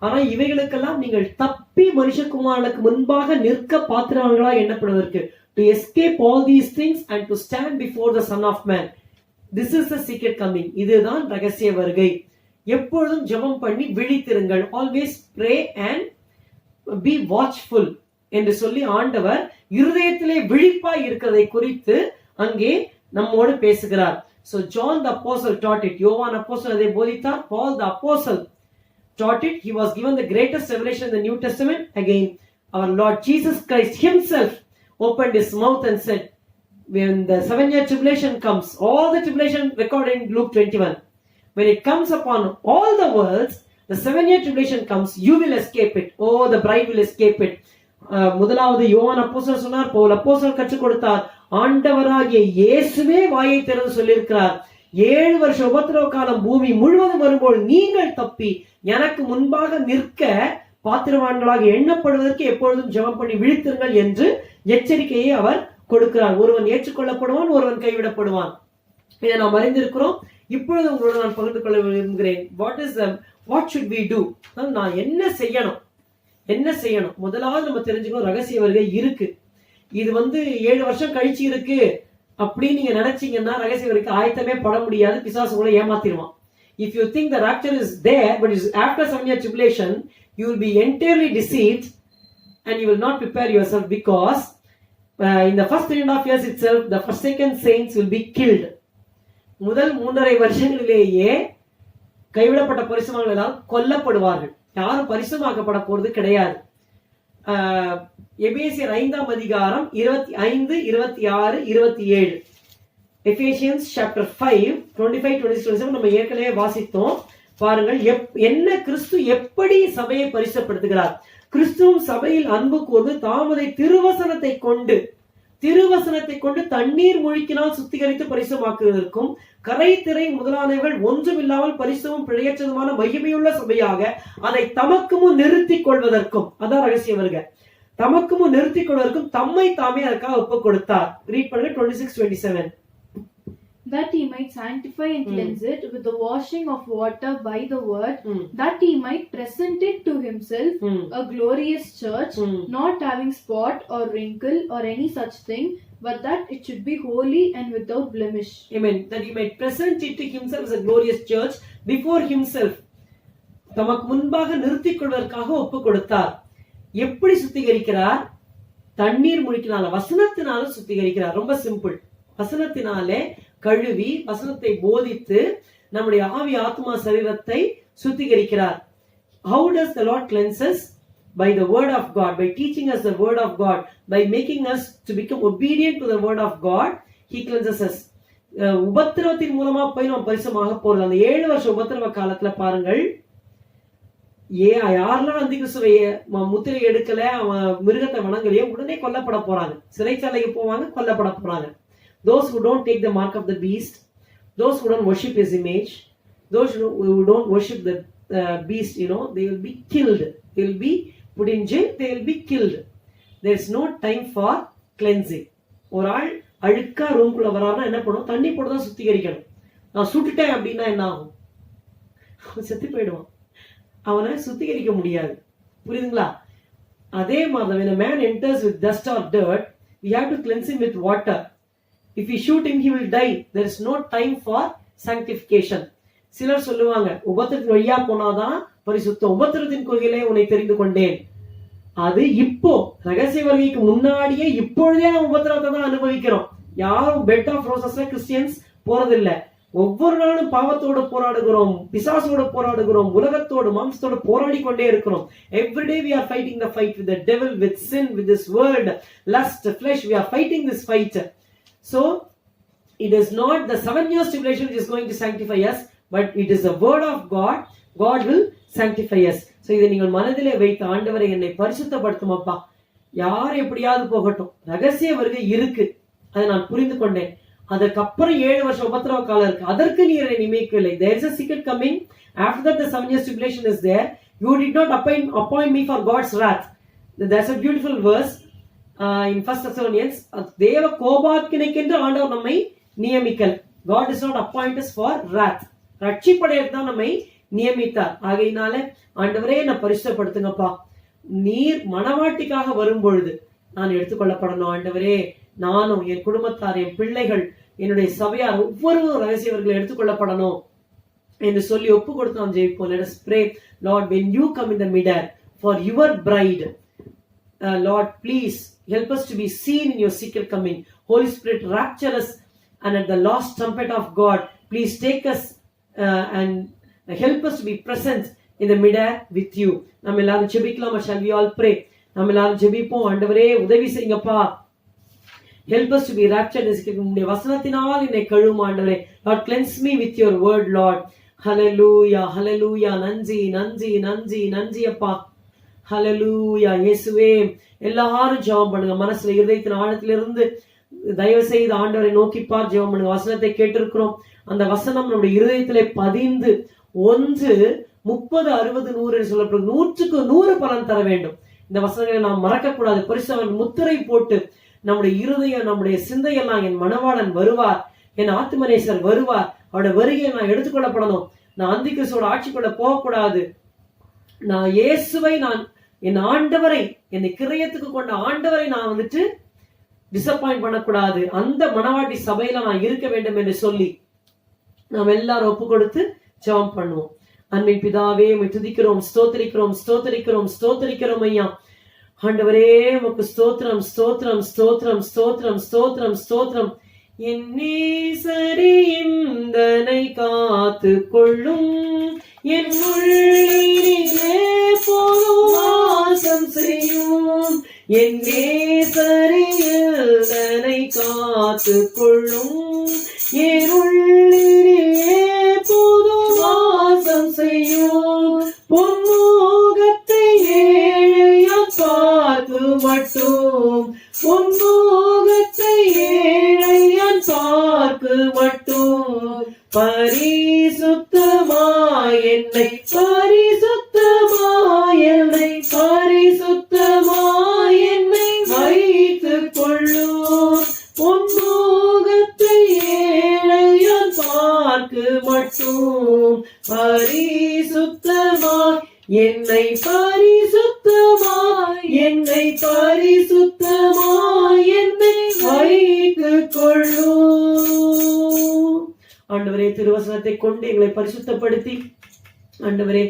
ஆனா இவைகளுக்கெல்லாம் நீங்கள் தப்பி மனுஷகுமாரனுக்கு முன்பாக நிற்க பாத்திரவான்களா எண்ணப்படுவதற்கு, to escape all these things and to stand before the Son of Man. This is the secret coming. இதுதான் ரகசிய வருகை. எப்பொழுதும் ஜெபம் பண்ணி விழித்திருங்கள். Always pray and be watchful என்று சொல்லி ஆண்டவர் இருதயத்திலே விழிப்பாய் இருக்கிறதை குறித்து அங்கே நம்மோடு பேசுகிறார். So John the apostle taught it. யோவான் அப்போஸ்தலன் அதை போதித்தார். Paul the apostle taught it. He was given the greatest revelation in the New Testament. Again, our Lord Jesus Christ himself opened his mouth and said, when the 7-year tribulation comes, all the tribulation recorded in Luke 21, when it comes upon all the worlds, the 7-year tribulation comes, you will escape it. Oh, the bride will escape it. முதலாவது யோவான் அப்போஸ்தலன் சொன்னார், பவுல் அப்போஸ்தலன் கற்றுக் கொடுத்தார். ஆண்டவராகிய இயேசுவே வாயை திறந்து சொல்லியிருக்கிறார், 7 வருஷ உபத்திரவ காலம் பூமி முழுவதும் வரும்போது நீங்கள் தப்பி எனக்கு முன்பாக நிற்க பாத்திரவான்களாக எண்ணப்படுவதற்கு எப்பொழுதும் ஜெபம் பண்ணி விழித்திருங்கள் என்று எச்சரிக்கையை அவர் கொடுக்கிறார். ஒருவன் ஏற்றுக்கொள்ளப்படுவான், ஒருவன் கைவிடப்படுவான். இதை நாம் அறிந்திருக்கிறோம். இப்பொழுது உங்களோட நான் பகிர்ந்து கொள்ள விரும்புகிறேன். What should we do? நான் என்ன செய்யணும்? முதலாவது நம்ம தெரிஞ்சுக்கணும், ரகசிய வருகை இருக்கு. இது 7 வருஷம் கழிச்சு இருக்கு அப்படின்னு நீங்க நினைச்சீங்கன்னா ரகசிய வருகைக்கு ஆயத்தமே பட முடியாது. பிசாசு கூட ஏமாத்திடுவான். If you think the rapture is there but is after 7-year tribulation, you will be entirely deceived and you will not prepare yourself, because in the first 3.5 years itself the forsaken saints will be killed. முதல் 3.5 வருஷங்களிலேயே கைவிடப்பட்ட பரிசுத்தவான்கள் எல்லாம் கொல்லப்படுவார்கள். யாரும் பரிசுத்தமாக்கப்பட போறது கிடையாது. எபேசியர் 5ஆம் அதிகாரம் 25, 26, 27. Ephesians chapter 5, 25, 26, 27 நம்ம ஏற்கனவே வாசித்தோம். பாருங்கள், என்ன கிறிஸ்து எப்படி சபையை பரிசுத்தப்படுத்துகிறார். கிறிஸ்துவும் சபையில் அன்பு கூர்ந்து தாமதை திருவசனத்தை கொண்டு தண்ணீர் முழுக்கினால் சுத்திகரித்து பரிசுத்தமாக்குவதற்கும் கரை திரை முதலானவர்கள் ஒன்றுமில்லாமல் பரிசுத்தமும் பிழையற்றதுமான மகிமையுள்ள சபையாக அதை தமக்கு முன் நிறுத்திக் கொள்வதற்கும், அதான் ரகசிய வருகை, தமக்கு முன் நிறுத்திக் கொள்வதற்கும் தம்மை தாமே அதற்காக ஒப்புக் கொடுத்தார். ரீட் பண்ணுங்க 26-27.
That he might sanctify and cleanse it with the washing of water by the word, that he might present it to himself a glorious church, not having spot or wrinkle or any such thing, but that it should be holy and without blemish.
Amen. That he might present it to himself as a glorious church before himself. தமக்கு முன்பாக நிறுத்திக் கொள்வதற்காக ஒப்புக் கொடுத்தார். எப்படி சுத்திகரிக்கிறார்? தண்ணீர் முழுக்கினால, வசனத்தினால சுத்திகரிக்கிறார். ரொம்ப simple. வசனத்தினாலே கழுவி வசனத்தை போதித்து நம்முடைய ஆவி ஆத்மா சரீரத்தை சுத்திகரிக்கிறார். How does the Lord cleanse us? By the word of God, by teaching us the word of God, by making us to become obedient to the word of God, he cleanses us. உபத்திரவத்தின் மூலமா போய் நாம் பரிசுத்தமாக போறது. அந்த 7 வருஷ உபத்திரவ காலத்துல பாருங்கள், யாரெல்லாம் அந்தி கிறிஸ்துவை முத்திரை எடுக்கல, அவன் மிருகத்தை வணங்கலையோ உடனே கொல்லப்பட போறாங்க. சிறைச்சாலைக்கு போவாங்க, கொல்லப்பட போறாங்க. Those who don't take the mark of the beast, those who don't worship his image, those who don't worship the beast, they will be killed. They will be put in jail. They will be killed. There is no time for cleansing. ஒரு ஆள் அழுக்கா ரூம்குள்ள வராருன்னா என்ன பண்ணும்? தண்ணி போட்டு தான் சுத்திகரிக்கணும். நான் சுட்டுட்டேன் அப்படின்னா என்ன ஆகும்? செத்து போயிடுவான். அவனை சுத்திகரிக்க முடியாது. புரியுதுங்களா? அதே மாதிரி when a man enters with dust or dirt, we have to cleanse him with water. If we shoot him, he will die. There is no time for sanctification. சிலர் சொல்லுவாங்க, உபத்திரத்தின் வழியா போனாதான் பரிசுத்தம், உபத்திரத்தின் கொள்கையிலே உன்னை தெரிந்து கொண்டேன். அது இப்போ ரகசிய வருகைக்கு முன்னாடியே இப்பொழுதே நம்ம உபத்திரத்தை தான் அனுபவிக்கிறோம். யாரும் பெட் ஆஃப் ரோசஸ்ல கிறிஸ்டியன்ஸ் போறதில்லை. ஒவ்வொரு நாளும் பாவத்தோடு போராடுகிறோம், பிசாசோடு போராடுகிறோம், உலகத்தோடு மாம்சத்தோடு போராடி கொண்டே இருக்கிறோம். Everyday we are fighting the fight with the devil, with sin, with this world, lust, flesh. We are fighting this fight. So it is not the 7 years tribulation which is going to sanctify us, but it is the word of God. God will sanctify us. So இதை நீங்கள் மனதிலே வைத்து, ஆண்டவரை என்னை பரிசுத்தப்படுத்தும் அப்பா, யார் எப்படியாவது போகட்டும், ரகசிய வருகை இருக்கு, அதை நான் புரிந்து கொண்டேன். அதற்கப்புறம் 7 வருஷம் உபத்திரவ காலம் இருக்கு, அதற்கு நீ என்னை நியமிக்கவில்லை. There is a secret coming. After that the 7 years tribulation is there. You did not appoint me for God's wrath. That's a beautiful verse in 1 Thessalonians. தேவ கோபாக்கினைக்கென்று ஆண்டவர் நம்மை நியமிக்கல். God does not appoint us for wrath. ரட்சிப்படையற்கு தான் நம்மை நியமித்தார். ஆகையினால ஆண்டவரே நான் பரிசுத்தப்படுத்துங்கப்பா. நீர் மனவாட்டிக்காக வரும் பொழுது நான் எடுத்துக்கொள்ளப்படணும். ஆண்டவரே நானும் என் குடும்பத்தார், என் பிள்ளைகள், என்னுடைய சபையார் ஒவ்வொருவரும் ரகசியவர்களை எடுத்துக்கொள்ளப்படணும் என்று சொல்லி ஒப்பு கொடுத்து நாம் ஜெயிப்போம். Let us pray, Lord, when you come in the middle for your bride, Lord, please help us to be seen in your secret coming. Holy Spirit, rapture us, and at the last trumpet of God, please take us and help us to be present in the middle with you. நம்ம எல்லாரும் ஜெபிக்கலாமா? Shall we all pray? நம்ம எல்லாரும் ஜெபிப்போம். ஆண்டவரே உதவி செய்யுங்கப்பா. Help us to be raptured. உம்முடைய வசனத்தினால் என்னை கழுவும் ஆண்டவரே. Lord, cleanse me with your word, Lord. Hallelujah, hallelujah. நன்றி நன்றி நன்றி நன்றி அப்பா. ஹல்லேலூயா. இயேசுவே, எல்லாரும் ஜெபம் பண்ணுங்க. மனசுல இருதயத்தின் ஆழத்திலிருந்து தயவு செய்து ஆண்டவரை நோக்கிப்பார் ஜெபம் பண்ணுங்க. வசனத்தை கேட்டிருக்கிறோம். அந்த வசனம் நம்முடைய இருதயத்திலே பதிந்து 1 30 60 100 சொல்லப்படும் 100க்கு 100 பலன் தர வேண்டும். இந்த வசனங்களை நாம் மறக்க கூடாது. பரிசுத்தவன் முத்திரை போட்டு நம்முடைய இருதயம், நம்முடைய சிந்தையெல்லாம், என் மணவாளன் வருவார், என் ஆத்துமனேசர் வருவார், அவருடைய வருகையை நான் எடுத்துக்கொள்ளப்படணும். நான் அந்தி கிறிஸ்துவோட ஆட்சிக்குள்ள போகக்கூடாது. நான் இயேசுவை, நான் என் ஆண்டவரை, என்னை கிரயத்துக்கு கொண்ட ஆண்டவரை நான் வந்துட்டு டிசப்பாயிண்ட் பண்ணக்கூடாது. அந்த மணவாட்டி சபையில நான் இருக்க வேண்டும் என்று சொல்லி நாம் எல்லாரும் ஒப்பு கொடுத்து ஜெபம் பண்ணுவோம். அன்பின் பிதாவே, உம்மை துதிக்கிறோம், ஸ்தோத்திரிக்கிறோம், ஸ்தோத்திரிக்கிறோம், ஸ்தோத்திரிக்கிறோம் ஐயா. ஆண்டவரே, உமக்கு ஸ்தோத்திரம், ஸ்தோத்திரம், ஸ்தோத்திரம், ஸ்தோத்திரம், ஸ்தோத்திரம், ஸ்தோத்திரம். என் நேசரே இந்தனை காத்து கொள்ளும், என் உள்ளிலே போதும் வாசம் செய்யும். என் நேசரே இந்தனை காத்து கொள்ளும், என் உள்ளிலே போதும் வாசம் செய்யும். பொன்முகத்தை ஏழையான் பார்த்து மட்டும், பொன்முகத்தை ஏழையான் பார்க்கு மட்டும், பரிசுத்தமாய் என்னை, பரிசுத்தமாய் என்னை, பரிசுத்தமாய் என்னை வைத்துக் கொள்ளும். பொன்முகத்தை ஏழையான் பார்க்கு மட்டும், பரிசுத்தமாய் என்னை, பரிசுத்தமாய் என்னை, பரிசுத்தமாய் என்னை வைத்துக் கொள்ளும். ஆண்டவரே, திருவசனத்தை கொண்டு எங்களை பரிசுத்தப்படுத்தி, ஆண்டவரே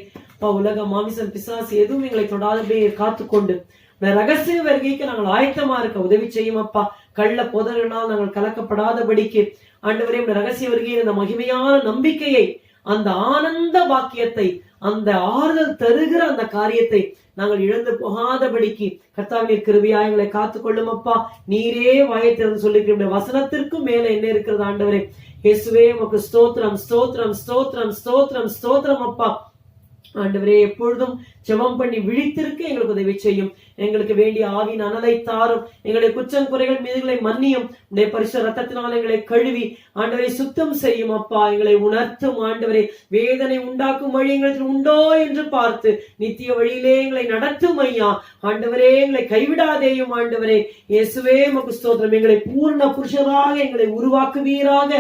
உலக மாமிசம் பிசாசு எதுவும் எங்களை தொடாதபடியே காத்துக்கொண்டு ரகசிய வருகைக்கு நாங்கள் ஆயத்தமா இருக்க உதவி செய்யும் அப்பா. கள்ள போதனால் நாங்கள் கலக்கப்படாதபடிக்கு ஆண்டவரே, ரகசிய வருகையில் இந்த மகிமையான நம்பிக்கையை, அந்த ஆனந்த வாக்கியத்தை, அந்த ஆறுதல் தருகிற அந்த காரியத்தை நாங்கள் இழந்து போகாதபடிக்கு கர்த்தாவின் கிருபையா எங்களை காத்துக்கொள்ளும் அப்பா. நீரே வாயை திறந்து சொல்லிருக்கிற வசனத்திற்கும் மேல என்ன இருக்கிறது ஆண்டவரே. இயேசுவே, உமக்கு ஸ்தோத்திரம், ஸ்தோத்திரம், ஸ்தோத்திரம், ஸ்தோத்திரம், ஸ்தோத்திரம் அப்பா. ஆண்டவரே, எப்பொழுதும் ஜெபம் பண்ணி விழித்திருக்க எங்களுக்கு உதவி செய்யும். எங்களுக்கு வேண்டிய ஆவின் அனலை தாரும். எங்களுடைய குற்றம் குறைகள் மீதுகளை மன்னியும். உடைய பரிசுத்த ரத்தத்தினால் எங்களை கழுவி ஆண்டவரை சுத்தம் செய்யும் அப்பா. எங்களை உணர்த்தும் ஆண்டவரே. வேதனை உண்டாக்கும் வழி எங்களுக்கு உண்டோ என்று பார்த்து நித்திய வழியிலே எங்களை நடத்தும் ஐயா. ஆண்டவரே, எங்களை கைவிடாதேயும் ஆண்டவரே. இயேசுவே, உமக்கு ஸ்தோத்திரம். எங்களை பூர்ண புருஷராக எங்களை உருவாக்குவீராக.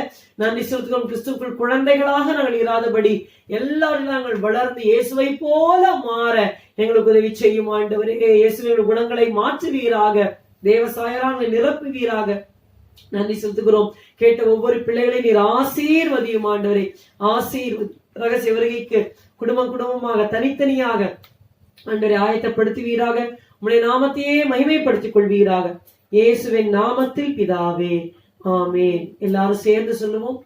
நன்றி செலுத்துகிறோம். கிறிஸ்துவுக்குள் குழந்தைகளாக நாங்கள் இராதபடி எல்லாரும் நாங்கள் வளர்ந்து இயேசுவை போல மாற எங்களுக்கு உதவி செய்யும் ஆண்டவரே. இயேசுவின் குணங்களை மாற்றுவீராக. தேவசாயராக நிரப்புவீராக. நன்றி செலுத்துகிறோம். கேட்ட ஒவ்வொரு பிள்ளைகளையும் நீர் ஆசீர்வதியும் ஆண்டவரே. ரகசிய வருகைக்கு குடும்பம் குடும்பமாக, தனித்தனியாக ஆண்டவரே ஆயத்தப்படுத்துவீராக. உம்முடைய நாமத்தையே மகிமைப்படுத்திக் கொள்வீராக. இயேசுவின் நாமத்தில் பிதாவே, ஆமென். எல்லாரும் சேர்ந்து சொல்லுவோம்.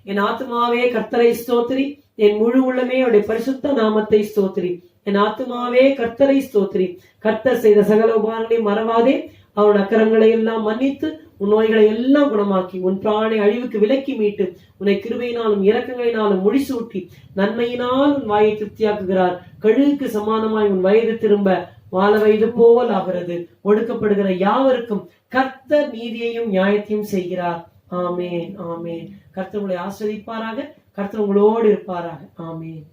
என் ஆத்துமாவே கர்த்தரை ஸ்தோத்திரி, என் முழு உள்ளமே அவருடைய பரிசுத்த நாமத்தை ஸ்தோத்திரி. என் ஆத்துமாவே கர்த்தரை ஸ்தோத்திரி. கர்த்தர் செய்த சகல உபகாரங்களையும் மறவாதே. அவருடைய அக்கிரமங்களை எல்லாம் மன்னித்து உன் நோய்களை எல்லாம் குணமாக்கி உன் பிராணை அழிவுக்கு விலக்கி மீட்டு உன்னை கிருபையினாலும் இரக்கங்களினாலும் முடிசூட்டி நன்மையினால் உன் வாயை திருப்தியாக்குகிறார். கழுகுக்கு சமானமாய் உன் வயது திரும்ப வாழ வயது போல் ஆகிறது. ஒடுக்கப்படுகிற யாவருக்கும் கர்த்தர் நீதியையும் நியாயத்தையும் செய்கிறார். ஆமேன், ஆமேன். கர்த்தர் உங்களை ஆஸ்வதிப்பாராக. கர்த்தர் உங்களோடு இருப்பாராக. ஆமேன்.